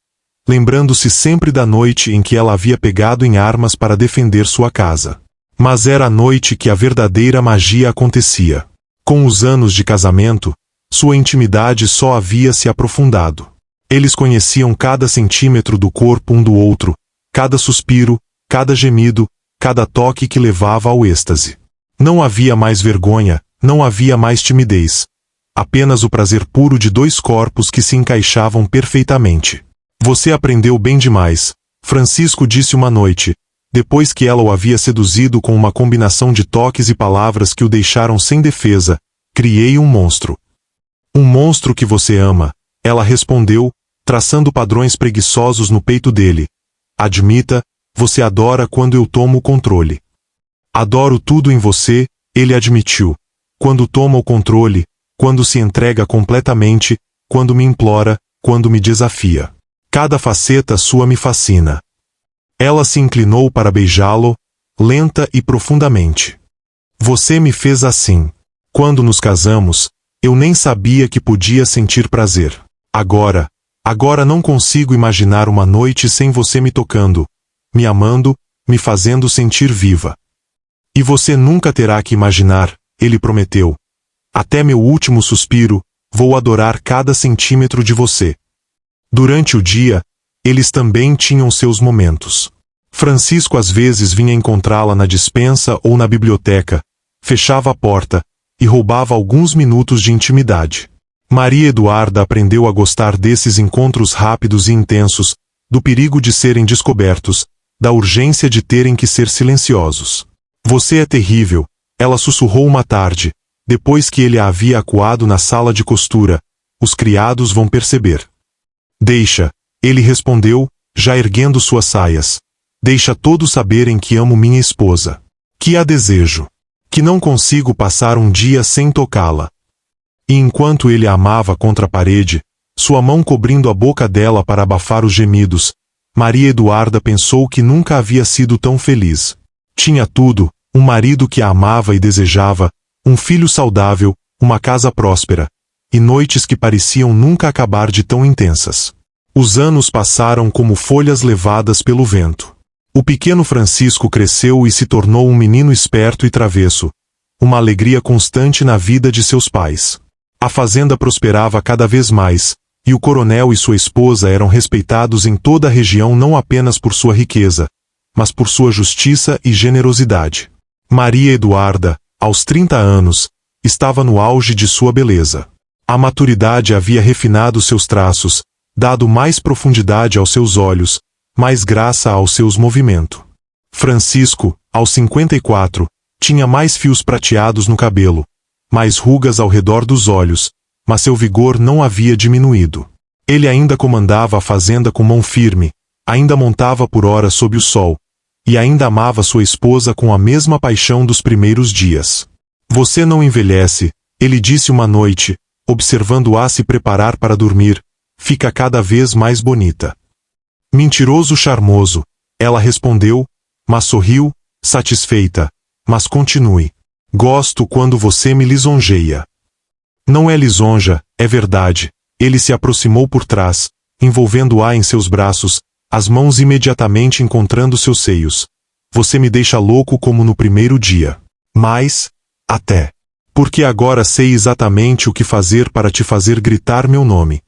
S1: lembrando-se sempre da noite em que ela havia pegado em armas para defender sua casa. Mas era a noite que a verdadeira magia acontecia. Com os anos de casamento, sua intimidade só havia se aprofundado. Eles conheciam cada centímetro do corpo um do outro, cada suspiro, cada gemido, cada toque que levava ao êxtase. Não havia mais vergonha, não havia mais timidez. Apenas o prazer puro de dois corpos que se encaixavam perfeitamente. Você aprendeu bem demais, Francisco disse uma noite, depois que ela o havia seduzido com uma combinação de toques e palavras que o deixaram sem defesa. Criei um monstro. Um monstro que você ama, ela respondeu, traçando padrões preguiçosos no peito dele. Admita, você adora quando eu tomo o controle. Adoro tudo em você, ele admitiu. Quando toma o controle, quando se entrega completamente, quando me implora, quando me desafia. Cada faceta sua me fascina. Ela se inclinou para beijá-lo, lenta e profundamente. Você me fez assim. Quando nos casamos, eu nem sabia que podia sentir prazer. Agora não consigo imaginar uma noite sem você me tocando, me amando, me fazendo sentir viva. E você nunca terá que imaginar, ele prometeu. Até meu último suspiro, vou adorar cada centímetro de você. Durante o dia, eles também tinham seus momentos. Francisco às vezes vinha encontrá-la na despensa ou na biblioteca, fechava a porta e roubava alguns minutos de intimidade. Maria Eduarda aprendeu a gostar desses encontros rápidos e intensos, do perigo de serem descobertos, da urgência de terem que ser silenciosos. Você é terrível, ela sussurrou uma tarde, depois que ele a havia acuado na sala de costura. Os criados vão perceber. Deixa, ele respondeu, já erguendo suas saias. Deixa todos saberem que amo minha esposa. Que a desejo. Que não consigo passar um dia sem tocá-la. E enquanto ele a amava contra a parede, sua mão cobrindo a boca dela para abafar os gemidos, Maria Eduarda pensou que nunca havia sido tão feliz. Tinha tudo, um marido que a amava e desejava, um filho saudável, uma casa próspera, e noites que pareciam nunca acabar de tão intensas. Os anos passaram como folhas levadas pelo vento. O pequeno Francisco cresceu e se tornou um menino esperto e travesso, uma alegria constante na vida de seus pais. A fazenda prosperava cada vez mais, e o coronel e sua esposa eram respeitados em toda a região não apenas por sua riqueza, mas por sua justiça e generosidade. Maria Eduarda, aos 30 anos, estava no auge de sua beleza. A maturidade havia refinado seus traços, dado mais profundidade aos seus olhos, mais graça aos seus movimentos. Francisco, aos 54, tinha mais fios prateados no cabelo, mais rugas ao redor dos olhos, mas seu vigor não havia diminuído. Ele ainda comandava a fazenda com mão firme, ainda montava por horas sob o sol, e ainda amava sua esposa com a mesma paixão dos primeiros dias. Você não envelhece, ele disse uma noite, observando-a se preparar para dormir, fica cada vez mais bonita. Mentiroso charmoso, ela respondeu, mas sorriu, satisfeita, mas continue. Gosto quando você me lisonjeia. Não é lisonja, é verdade. Ele se aproximou por trás, envolvendo-a em seus braços, as mãos imediatamente encontrando seus seios. Você me deixa louco como no primeiro dia. Mas, até. Porque agora sei exatamente o que fazer para te fazer gritar meu nome.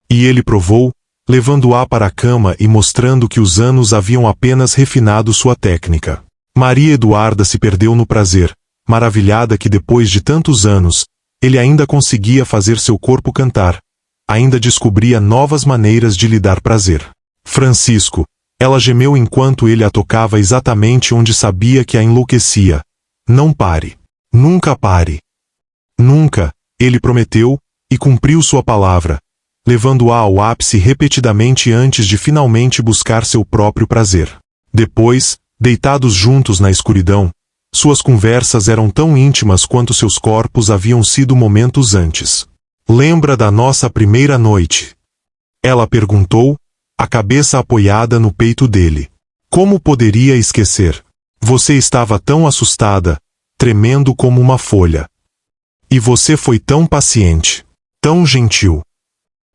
S1: E ele provou, levando-a para a cama e mostrando que os anos haviam apenas refinado sua técnica. Maria Eduarda se perdeu no prazer, maravilhada que depois de tantos anos, ele ainda conseguia fazer seu corpo cantar, ainda descobria novas maneiras de lhe dar prazer. Francisco, ela gemeu enquanto ele a tocava exatamente onde sabia que a enlouquecia. Não pare. Nunca pare. Nunca, ele prometeu, e cumpriu sua palavra, levando-a ao ápice repetidamente antes de finalmente buscar seu próprio prazer. Depois, deitados juntos na escuridão, suas conversas eram tão íntimas quanto seus corpos haviam sido momentos antes. Lembra da nossa primeira noite? Ela perguntou, a cabeça apoiada no peito dele. Como poderia esquecer? Você estava tão assustada, tremendo como uma folha. E você foi tão paciente, tão gentil.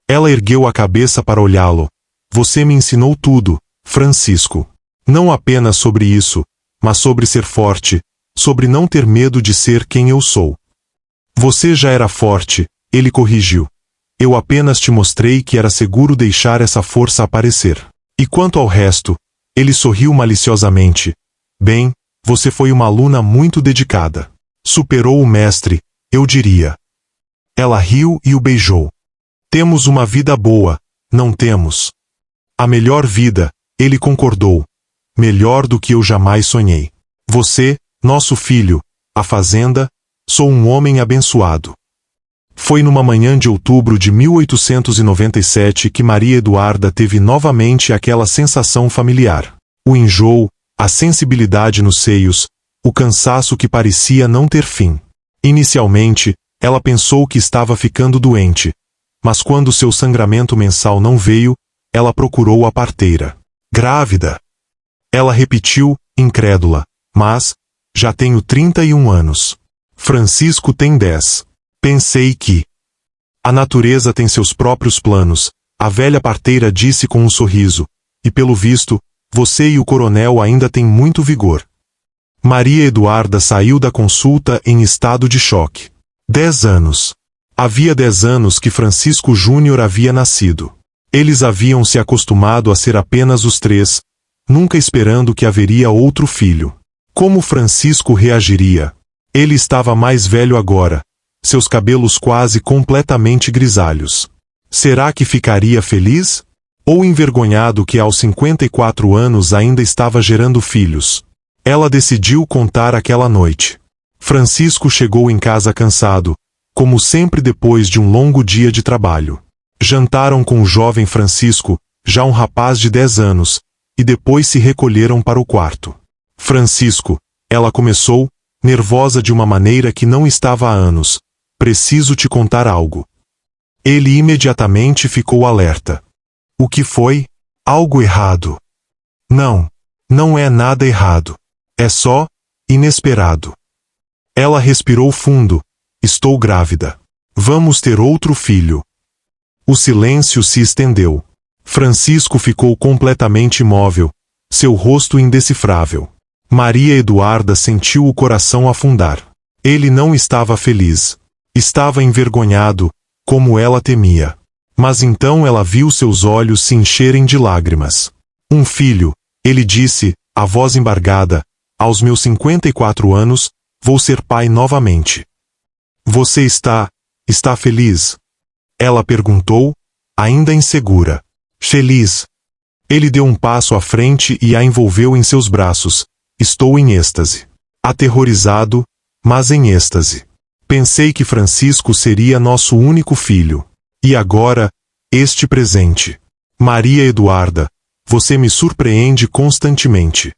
S1: Ela ergueu a cabeça para olhá-lo. Você me ensinou tudo, Francisco. Não apenas sobre isso, mas sobre ser forte, sobre não ter medo de ser quem eu sou. Você já era forte, ele corrigiu. Eu apenas te mostrei que era seguro deixar essa força aparecer. E quanto ao resto, ele sorriu maliciosamente. Bem, você foi uma aluna muito dedicada. Superou o mestre, eu diria. Ela riu e o beijou. Temos uma vida boa, não temos? A melhor vida, ele concordou. Melhor do que eu jamais sonhei. Você, nosso filho, a fazenda, sou um homem abençoado. Foi numa manhã de outubro de 1897 que Maria Eduarda teve novamente aquela sensação familiar. O enjoo, a sensibilidade nos seios, o cansaço que parecia não ter fim. Inicialmente, ela pensou que estava ficando doente, mas quando seu sangramento mensal não veio, ela procurou a parteira. Grávida! Ela repetiu, incrédula, mas, já tenho 31 anos. Francisco tem 10. Pensei que... A natureza tem seus próprios planos, a velha parteira disse com um sorriso, e pelo visto, Você e o coronel ainda têm muito vigor. Maria Eduarda saiu da consulta em estado de choque. 10 anos. Havia 10 anos que Francisco Júnior havia nascido. Eles haviam se acostumado a ser apenas os três, nunca esperando que haveria outro filho. Como Francisco reagiria? Ele estava mais velho agora, seus cabelos quase completamente grisalhos. Será que ficaria feliz? Ou envergonhado que aos 54 anos ainda estava gerando filhos? Ela decidiu contar aquela noite. Francisco chegou em casa cansado, como sempre depois de um longo dia de trabalho. Jantaram com o jovem Francisco, já um rapaz de 10 anos, e depois se recolheram para o quarto. Francisco, ela começou, nervosa de uma maneira que não estava há anos. Preciso te contar algo. Ele imediatamente ficou alerta. O que foi? Algo errado. Não, não é nada errado. É só inesperado. Ela respirou fundo. Estou grávida. Vamos ter outro filho. O silêncio se estendeu. Francisco ficou completamente imóvel, seu rosto indecifrável. Maria Eduarda sentiu o coração afundar. Ele não estava feliz. Estava envergonhado, como ela temia. Mas então ela viu seus olhos se encherem de lágrimas. Um filho, ele disse, a voz embargada, aos meus 54 anos, vou ser pai novamente. Você está feliz? Ela perguntou, ainda insegura. Feliz. Ele deu um passo à frente e a envolveu em seus braços. Estou em êxtase. Aterrorizado, mas em êxtase. Pensei que Francisco seria nosso único filho. E agora, este presente. Maria Eduarda, você me surpreende constantemente.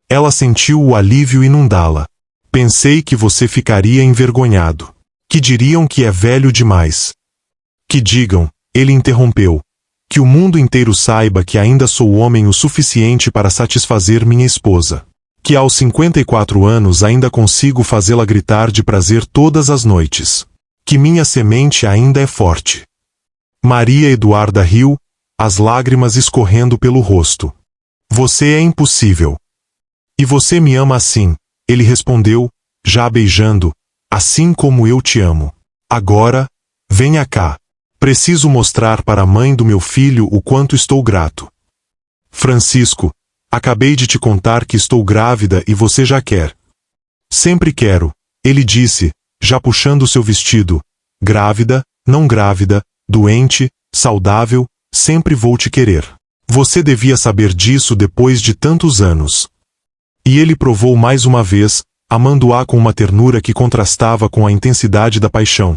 S1: Ela sentiu o alívio inundá-la. Pensei que você ficaria envergonhado. Que diriam que é velho demais. Que digam, ele interrompeu. Que o mundo inteiro saiba que ainda sou homem o suficiente para satisfazer minha esposa. Que aos 54 anos ainda consigo fazê-la gritar de prazer todas as noites. Que minha semente ainda é forte. Maria Eduarda riu, as lágrimas escorrendo pelo rosto. Você é impossível. E você me ama assim, ele respondeu, já beijando, assim como eu te amo. Agora, venha cá. Preciso mostrar para a mãe do meu filho o quanto estou grato. Francisco, acabei de te contar que estou grávida e você já quer. Sempre quero, ele disse, já puxando seu vestido. Grávida, não grávida, doente, saudável, sempre vou te querer. Você devia saber disso depois de tantos anos. E ele provou mais uma vez, amando-a com uma ternura que contrastava com a intensidade da paixão,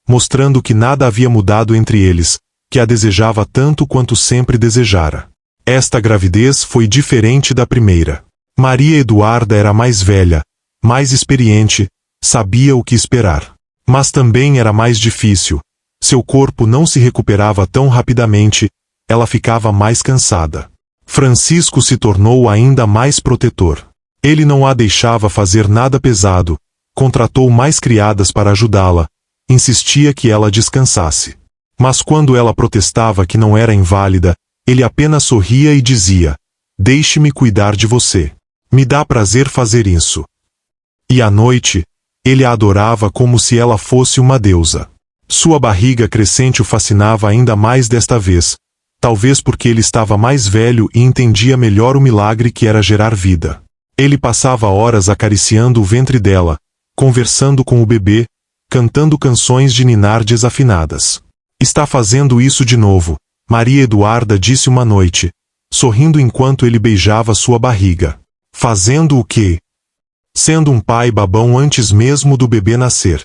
S1: mostrando que nada havia mudado entre eles, que a desejava tanto quanto sempre desejara. Esta gravidez foi diferente da primeira. Maria Eduarda era mais velha, mais experiente, sabia o que esperar. Mas também era mais difícil. Seu corpo não se recuperava tão rapidamente, ela ficava mais cansada. Francisco se tornou ainda mais protetor. Ele não a deixava fazer nada pesado, contratou mais criadas para ajudá-la, insistia que ela descansasse. Mas quando ela protestava que não era inválida, ele apenas sorria e dizia, deixe-me cuidar de você. Me dá prazer fazer isso. E à noite, ele a adorava como se ela fosse uma deusa. Sua barriga crescente o fascinava ainda mais desta vez, talvez porque ele estava mais velho e entendia melhor o milagre que era gerar vida. Ele passava horas acariciando o ventre dela, conversando com o bebê, cantando canções de ninar desafinadas. Está fazendo isso de novo, Maria Eduarda disse uma noite, sorrindo enquanto ele beijava sua barriga. Fazendo o quê? Sendo um pai babão antes mesmo do bebê nascer.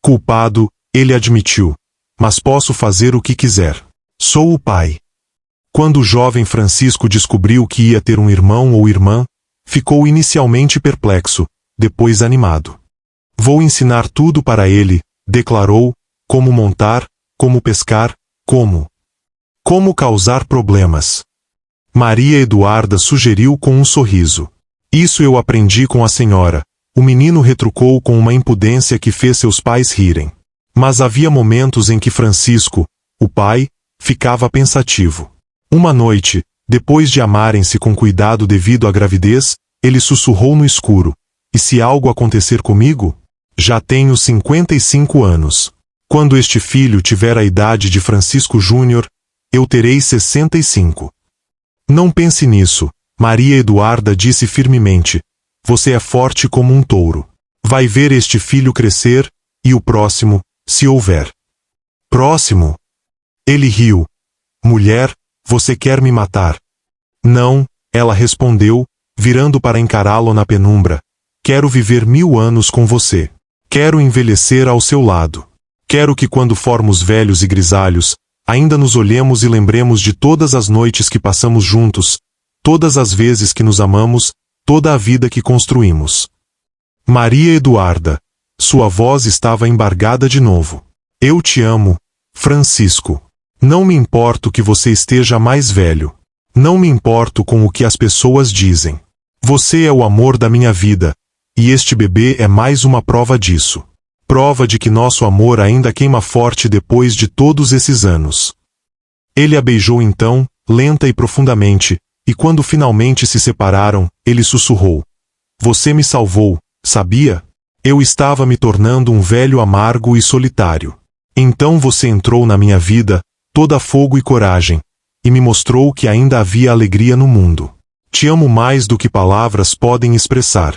S1: Culpado, ele admitiu. Mas posso fazer o que quiser. Sou o pai. Quando o jovem Francisco descobriu que ia ter um irmão ou irmã, ficou inicialmente perplexo, depois animado. Vou ensinar tudo para ele, declarou, como montar, como pescar, como causar problemas. Maria Eduarda sugeriu com um sorriso. Isso eu aprendi com a senhora. O menino retrucou com uma impudência que fez seus pais rirem. Mas havia momentos em que Francisco, o pai, ficava pensativo. Uma noite, Depois de amarem-se com cuidado devido à gravidez, ele sussurrou no escuro: "E se algo acontecer comigo? Já tenho 55 anos. Quando este filho tiver a idade de Francisco Júnior, eu terei 65. Não pense nisso", Maria Eduarda disse firmemente. "Você é forte como um touro. Vai ver este filho crescer, e o próximo, se houver." "Próximo?" Ele riu. "Mulher, você quer me matar?" "Não", ela respondeu, virando para encará-lo na penumbra. "Quero viver 1000 anos com você. Quero envelhecer ao seu lado. Quero que quando formos velhos e grisalhos, ainda nos olhemos e lembremos de todas as noites que passamos juntos, todas as vezes que nos amamos, toda a vida que construímos." "Maria Eduarda." Sua voz estava embargada de novo. "Eu te amo, Francisco. Não me importo que você esteja mais velho. Não me importo com o que as pessoas dizem. Você é o amor da minha vida, e este bebê é mais uma prova disso. Prova de que nosso amor ainda queima forte depois de todos esses anos." Ele a beijou então, lenta e profundamente, e quando finalmente se separaram, ele sussurrou: "Você me salvou, sabia? Eu estava me tornando um velho amargo e solitário. Então você entrou na minha vida, toda fogo e coragem, e me mostrou que ainda havia alegria no mundo. Te amo mais do que palavras podem expressar."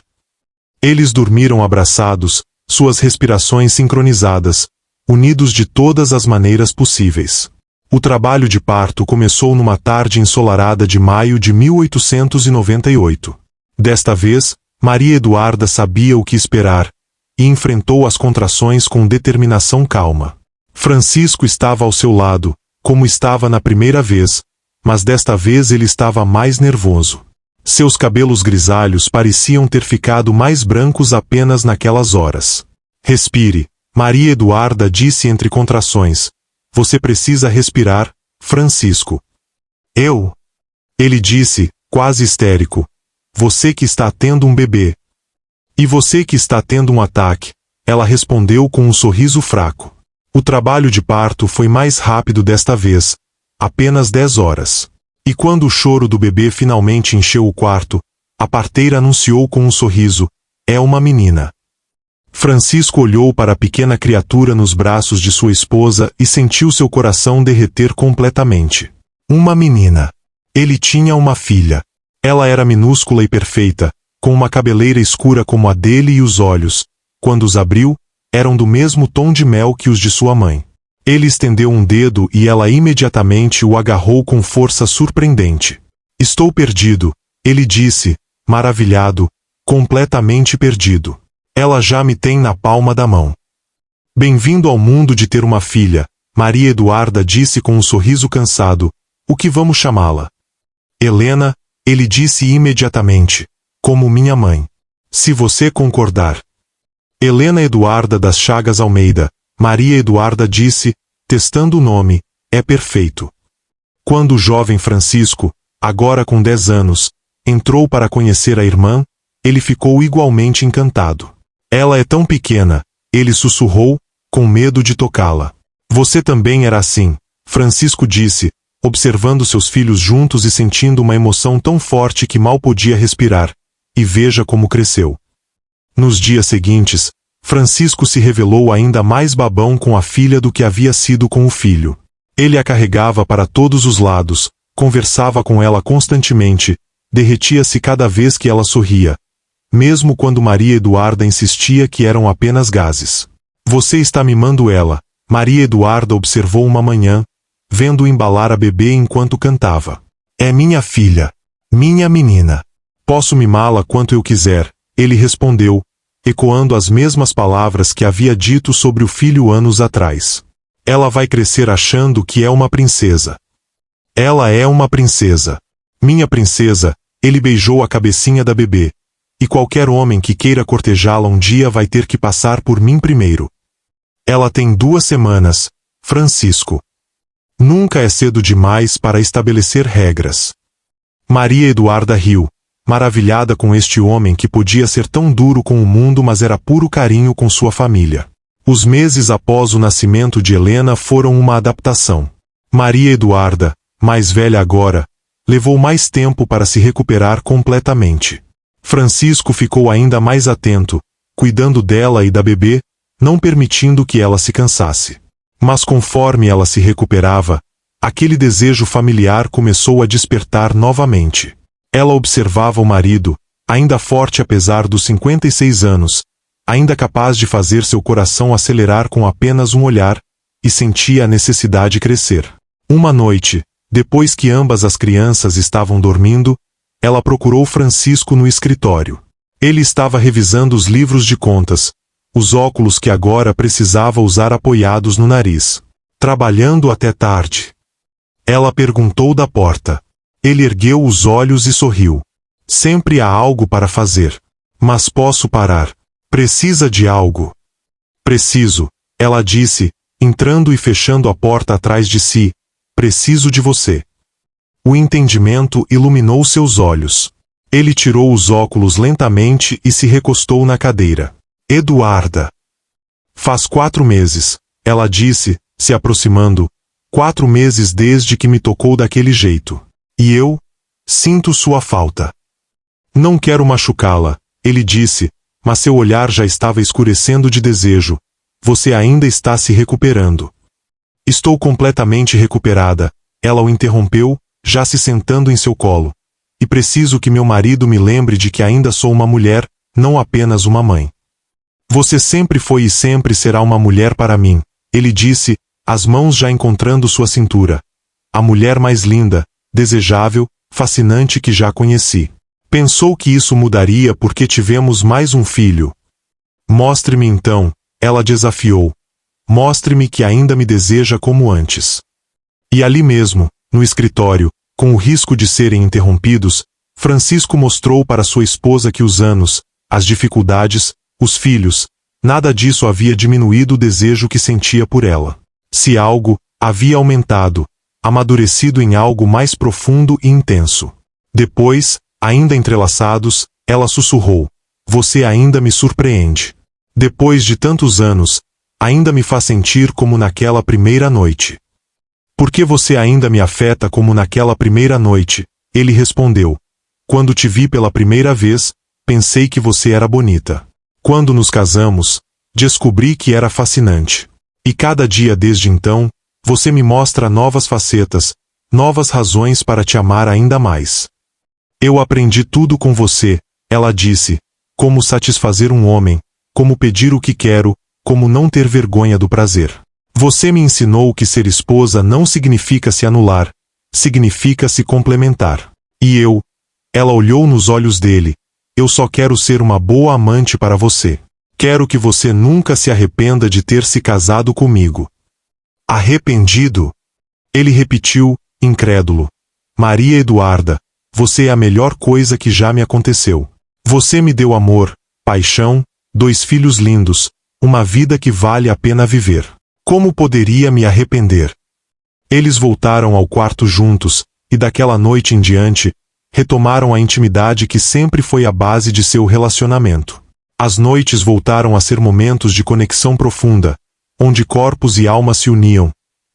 S1: Eles dormiram abraçados, suas respirações sincronizadas, unidos de todas as maneiras possíveis. O trabalho de parto começou numa tarde ensolarada de maio de 1898. Desta vez, Maria Eduarda sabia o que esperar, e enfrentou as contrações com determinação calma. Francisco estava ao seu lado, como estava na primeira vez, mas desta vez ele estava mais nervoso. Seus cabelos grisalhos pareciam ter ficado mais brancos apenas naquelas horas. "Respire", Maria Eduarda disse entre contrações. "Você precisa respirar, Francisco." "Eu?" Ele disse, quase histérico. "Você que está tendo um bebê." "E você que está tendo um ataque", ela respondeu com um sorriso fraco. O trabalho de parto foi mais rápido desta vez, apenas 10 horas. E quando o choro do bebê finalmente encheu o quarto, a parteira anunciou com um sorriso: "É uma menina." Francisco olhou para a pequena criatura nos braços de sua esposa e sentiu seu coração derreter completamente. Uma menina. Ele tinha uma filha. Ela era minúscula e perfeita, com uma cabeleira escura como a dele e os olhos, quando os abriu, eram do mesmo tom de mel que os de sua mãe. Ele estendeu um dedo e ela imediatamente o agarrou com força surpreendente. "Estou perdido", ele disse, maravilhado, completamente perdido. "Ela já me tem na palma da mão." "Bem-vindo ao mundo de ter uma filha", Maria Eduarda disse com um sorriso cansado. "O que vamos chamá-la?" "Helena", ele disse imediatamente, "como minha mãe. Se você concordar." "Helena Eduarda das Chagas Almeida", Maria Eduarda disse, testando o nome, "é perfeito." Quando o jovem Francisco, agora com 10 anos, entrou para conhecer a irmã, ele ficou igualmente encantado. "Ela é tão pequena", ele sussurrou, com medo de tocá-la. "Você também era assim", Francisco disse, observando seus filhos juntos e sentindo uma emoção tão forte que mal podia respirar. "E veja como cresceu." Nos dias seguintes, Francisco se revelou ainda mais babão com a filha do que havia sido com o filho. Ele a carregava para todos os lados, conversava com ela constantemente, derretia-se cada vez que ela sorria, mesmo quando Maria Eduarda insistia que eram apenas gases. "Você está mimando ela", Maria Eduarda observou uma manhã, vendo-o embalar a bebê enquanto cantava. "É minha filha. Minha menina. Posso mimá-la quanto eu quiser", ele respondeu, ecoando as mesmas palavras que havia dito sobre o filho anos atrás. "Ela vai crescer achando que é uma princesa." "Ela é uma princesa. Minha princesa", ele beijou a cabecinha da bebê. "E qualquer homem que queira cortejá-la um dia vai ter que passar por mim primeiro." "Ela tem 2 semanas, Francisco. Nunca é cedo demais para estabelecer regras." Maria Eduarda riu, maravilhada com este homem que podia ser tão duro com o mundo, mas era puro carinho com sua família. Os meses após o nascimento de Helena foram uma adaptação. Maria Eduarda, mais velha agora, Levou mais tempo para se recuperar completamente. Francisco ficou ainda mais atento, cuidando dela e da bebê, não permitindo que ela se cansasse. Mas conforme ela se recuperava, aquele desejo familiar começou a despertar novamente. Ela observava o marido, ainda forte apesar dos 56 anos, ainda capaz de fazer seu coração acelerar com apenas um olhar, e sentia a necessidade crescer. Uma noite, depois que ambas as crianças estavam dormindo, ela procurou Francisco no escritório. Ele estava revisando os livros de contas, os óculos que agora precisava usar apoiados no nariz. Trabalhando até tarde. Ela perguntou da porta. Ele ergueu os olhos e sorriu. Sempre há algo para fazer. Mas posso parar. Precisa de algo? Preciso, ela disse, entrando e fechando a porta atrás de si. Preciso de você. O entendimento iluminou seus olhos. Ele tirou os óculos lentamente e se recostou na cadeira. Eduarda. Faz 4 meses, ela disse, se aproximando. 4 meses desde que me tocou daquele jeito. E eu sinto sua falta. Não quero machucá-la, ele disse, mas seu olhar já estava escurecendo de desejo. Você ainda está se recuperando. Estou completamente recuperada, ela o interrompeu, já se sentando em seu colo. E preciso que meu marido me lembre de que ainda sou uma mulher, não apenas uma mãe. Você sempre foi e sempre será uma mulher para mim, ele disse, as mãos já encontrando sua cintura. A mulher mais linda, desejável, fascinante que já conheci. Pensou que isso mudaria porque tivemos mais um filho. Mostre-me então, ela desafiou. Mostre-me que ainda me deseja como antes. E ali mesmo, no escritório, com o risco de serem interrompidos, Francisco mostrou para sua esposa que os anos, as dificuldades, os filhos, nada disso havia diminuído o desejo que sentia por ela. Se algo, havia aumentado, amadurecido em algo mais profundo e intenso. Depois, ainda entrelaçados, ela sussurrou. Você ainda me surpreende. Depois de tantos anos, ainda me faz sentir como naquela primeira noite. Por que você ainda me afeta como naquela primeira noite? Ele respondeu. Quando te vi pela primeira vez, pensei que você era bonita. Quando nos casamos, descobri que era fascinante. E cada dia desde então, você me mostra novas facetas, novas razões para te amar ainda mais. Eu aprendi tudo com você, ela disse, como satisfazer um homem, como pedir o que quero, como não ter vergonha do prazer. Você me ensinou que ser esposa não significa se anular, significa se complementar. E eu, ela olhou nos olhos dele, eu só quero ser uma boa amante para você. Quero que você nunca se arrependa de ter se casado comigo. Arrependido? Ele repetiu, incrédulo. Maria Eduarda, você é a melhor coisa que já me aconteceu. Você me deu amor, paixão, 2 filhos lindos, uma vida que vale a pena viver. Como poderia me arrepender? Eles voltaram ao quarto juntos, e daquela noite em diante, retomaram a intimidade que sempre foi a base de seu relacionamento. As noites voltaram a ser momentos de conexão profunda, onde corpos e almas se uniam,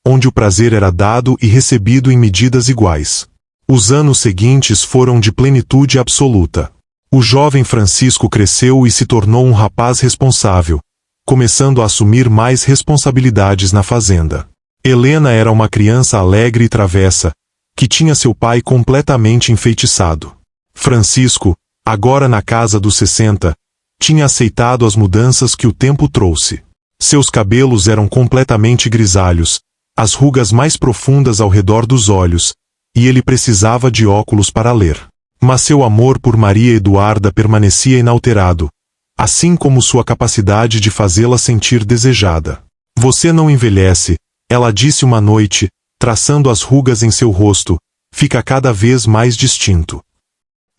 S1: onde o prazer era dado e recebido em medidas iguais. Os anos seguintes foram de plenitude absoluta. O jovem Francisco cresceu e se tornou um rapaz responsável, começando a assumir mais responsabilidades na fazenda. Helena era uma criança alegre e travessa, que tinha seu pai completamente enfeitiçado. Francisco, agora na casa dos 60, tinha aceitado as mudanças que o tempo trouxe. Seus cabelos eram completamente grisalhos, as rugas mais profundas ao redor dos olhos, e ele precisava de óculos para ler. Mas seu amor por Maria Eduarda permanecia inalterado, assim como sua capacidade de fazê-la sentir desejada. Você não envelhece, ela disse uma noite, traçando as rugas em seu rosto, fica cada vez mais distinto.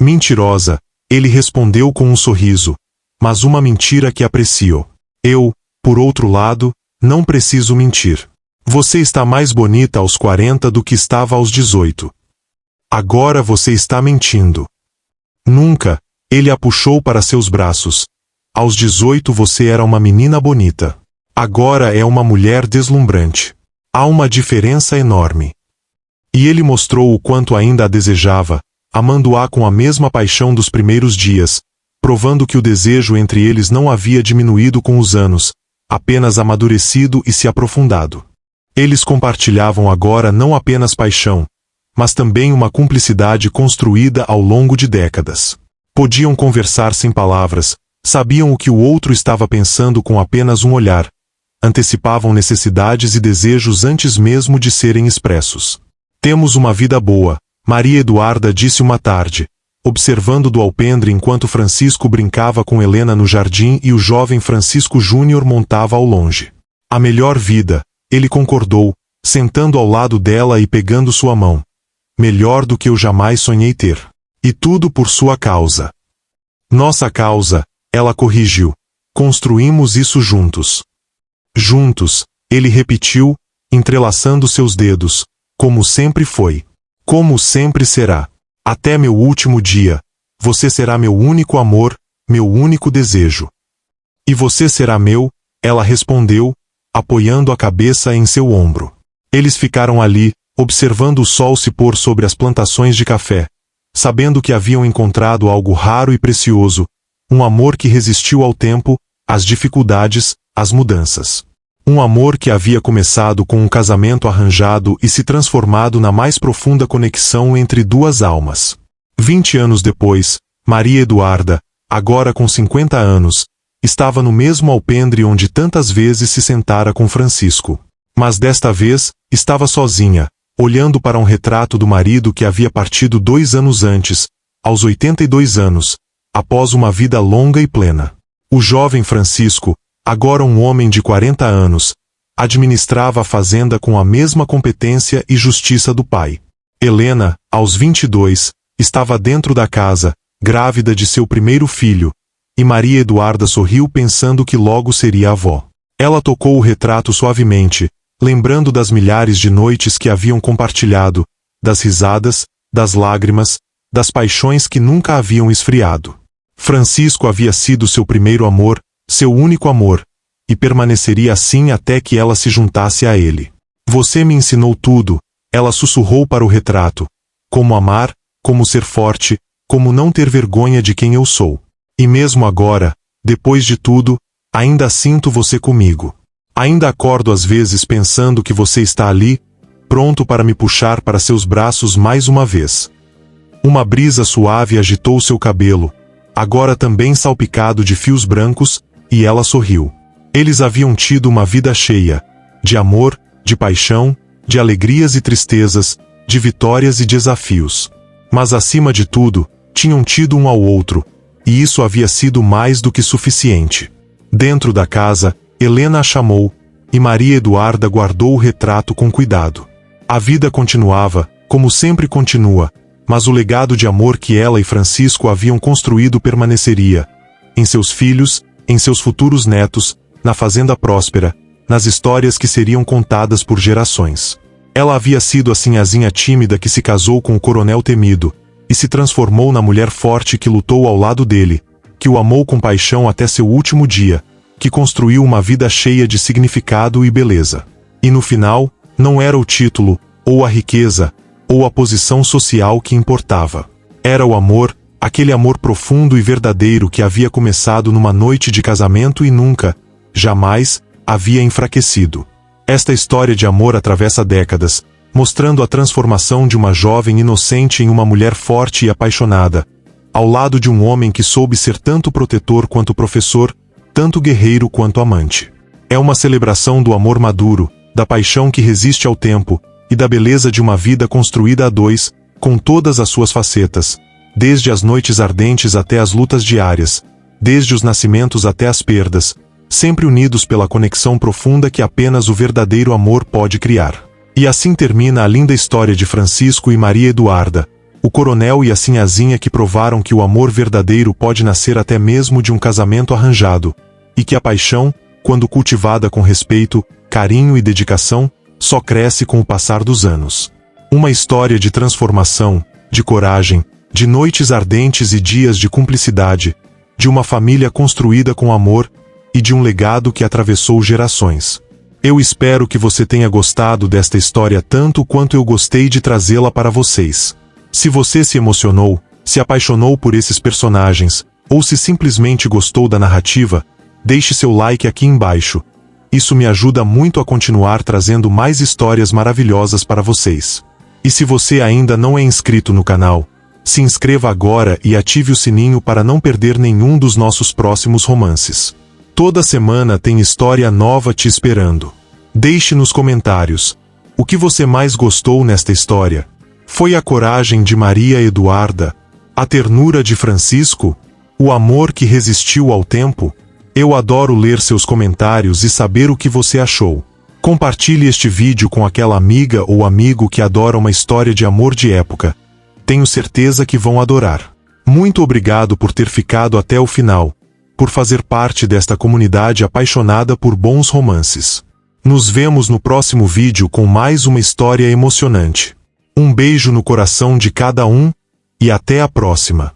S1: Mentirosa, ele respondeu com um sorriso, mas uma mentira que aprecio. Eu, por outro lado, não preciso mentir. Você está mais bonita aos 40 do que estava aos 18. Agora você está mentindo. Nunca, ele a puxou para seus braços. Aos 18 você era uma menina bonita. Agora é uma mulher deslumbrante. Há uma diferença enorme. E ele mostrou o quanto ainda a desejava, amando-a com a mesma paixão dos primeiros dias, provando que o desejo entre eles não havia diminuído com os anos, apenas amadurecido e se aprofundado. Eles compartilhavam agora não apenas paixão, mas também uma cumplicidade construída ao longo de décadas. Podiam conversar sem palavras, sabiam o que o outro estava pensando com apenas um olhar, antecipavam necessidades e desejos antes mesmo de serem expressos. Temos uma vida boa, Maria Eduarda disse uma tarde, observando do alpendre enquanto Francisco brincava com Helena no jardim e o jovem Francisco Júnior montava ao longe. A melhor vida, ele concordou, sentando ao lado dela e pegando sua mão. Melhor do que eu jamais sonhei ter. E tudo por sua causa. Nossa causa, ela corrigiu. Construímos isso juntos. Juntos, ele repetiu, entrelaçando seus dedos, como sempre foi. Como sempre será. Até meu último dia. Você será meu único amor, meu único desejo. E você será meu, ela respondeu, apoiando a cabeça em seu ombro. Eles ficaram ali, observando o sol se pôr sobre as plantações de café, sabendo que haviam encontrado algo raro e precioso, um amor que resistiu ao tempo, às dificuldades, às mudanças. Um amor que havia começado com um casamento arranjado e se transformado na mais profunda conexão entre duas almas. 20 anos depois, Maria Eduarda, agora com 50 anos, estava no mesmo alpendre onde tantas vezes se sentara com Francisco. Mas desta vez, estava sozinha, olhando para um retrato do marido que havia partido 2 anos antes, aos 82 anos, após uma vida longa e plena. O jovem Francisco, agora um homem de 40 anos, administrava a fazenda com a mesma competência e justiça do pai. Helena, aos 22, estava dentro da casa, grávida de seu primeiro filho, e Maria Eduarda sorriu pensando que logo seria avó. Ela tocou o retrato suavemente, lembrando das milhares de noites que haviam compartilhado, das risadas, das lágrimas, das paixões que nunca haviam esfriado. Francisco havia sido seu primeiro amor, seu único amor, e permaneceria assim até que ela se juntasse a ele. Você me ensinou tudo, ela sussurrou para o retrato. Como amar, como ser forte, como não ter vergonha de quem eu sou. E mesmo agora, depois de tudo, ainda sinto você comigo. Ainda acordo às vezes pensando que você está ali, pronto para me puxar para seus braços mais uma vez. Uma brisa suave agitou seu cabelo, agora também salpicado de fios brancos, e ela sorriu. Eles haviam tido uma vida cheia, de amor, de paixão, de alegrias e tristezas, de vitórias e desafios. Mas acima de tudo, tinham tido um ao outro, e isso havia sido mais do que suficiente. Dentro da casa, Helena a chamou, e Maria Eduarda guardou o retrato com cuidado. A vida continuava, como sempre continua, mas o legado de amor que ela e Francisco haviam construído permaneceria. Em seus filhos, em seus futuros netos, na fazenda próspera, nas histórias que seriam contadas por gerações. Ela havia sido a sinhazinha tímida que se casou com o coronel temido, e se transformou na mulher forte que lutou ao lado dele, que o amou com paixão até seu último dia, que construiu uma vida cheia de significado e beleza. E no final, não era o título, ou a riqueza, ou a posição social que importava. Era o amor, aquele amor profundo e verdadeiro que havia começado numa noite de casamento e nunca, jamais, havia enfraquecido. Esta história de amor atravessa décadas, mostrando a transformação de uma jovem inocente em uma mulher forte e apaixonada, ao lado de um homem que soube ser tanto protetor quanto professor, tanto guerreiro quanto amante. É uma celebração do amor maduro, da paixão que resiste ao tempo, e da beleza de uma vida construída a dois, com todas as suas facetas, desde as noites ardentes até as lutas diárias, desde os nascimentos até as perdas, sempre unidos pela conexão profunda que apenas o verdadeiro amor pode criar. E assim termina a linda história de Francisco e Maria Eduarda, o coronel e a sinhazinha que provaram que o amor verdadeiro pode nascer até mesmo de um casamento arranjado, e que a paixão, quando cultivada com respeito, carinho e dedicação, só cresce com o passar dos anos. Uma história de transformação, de coragem, de noites ardentes e dias de cumplicidade, de uma família construída com amor, e de um legado que atravessou gerações. Eu espero que você tenha gostado desta história tanto quanto eu gostei de trazê-la para vocês. Se você se emocionou, se apaixonou por esses personagens, ou se simplesmente gostou da narrativa, deixe seu like aqui embaixo. Isso me ajuda muito a continuar trazendo mais histórias maravilhosas para vocês. E se você ainda não é inscrito no canal, se inscreva agora e ative o sininho para não perder nenhum dos nossos próximos romances. Toda semana tem história nova te esperando. Deixe nos comentários o que você mais gostou nesta história. Foi a coragem de Maria Eduarda? A ternura de Francisco? O amor que resistiu ao tempo? Eu adoro ler seus comentários e saber o que você achou. Compartilhe este vídeo com aquela amiga ou amigo que adora uma história de amor de época. Tenho certeza que vão adorar. Muito obrigado por ter ficado até o final, por fazer parte desta comunidade apaixonada por bons romances. Nos vemos no próximo vídeo com mais uma história emocionante. Um beijo no coração de cada um, e até a próxima.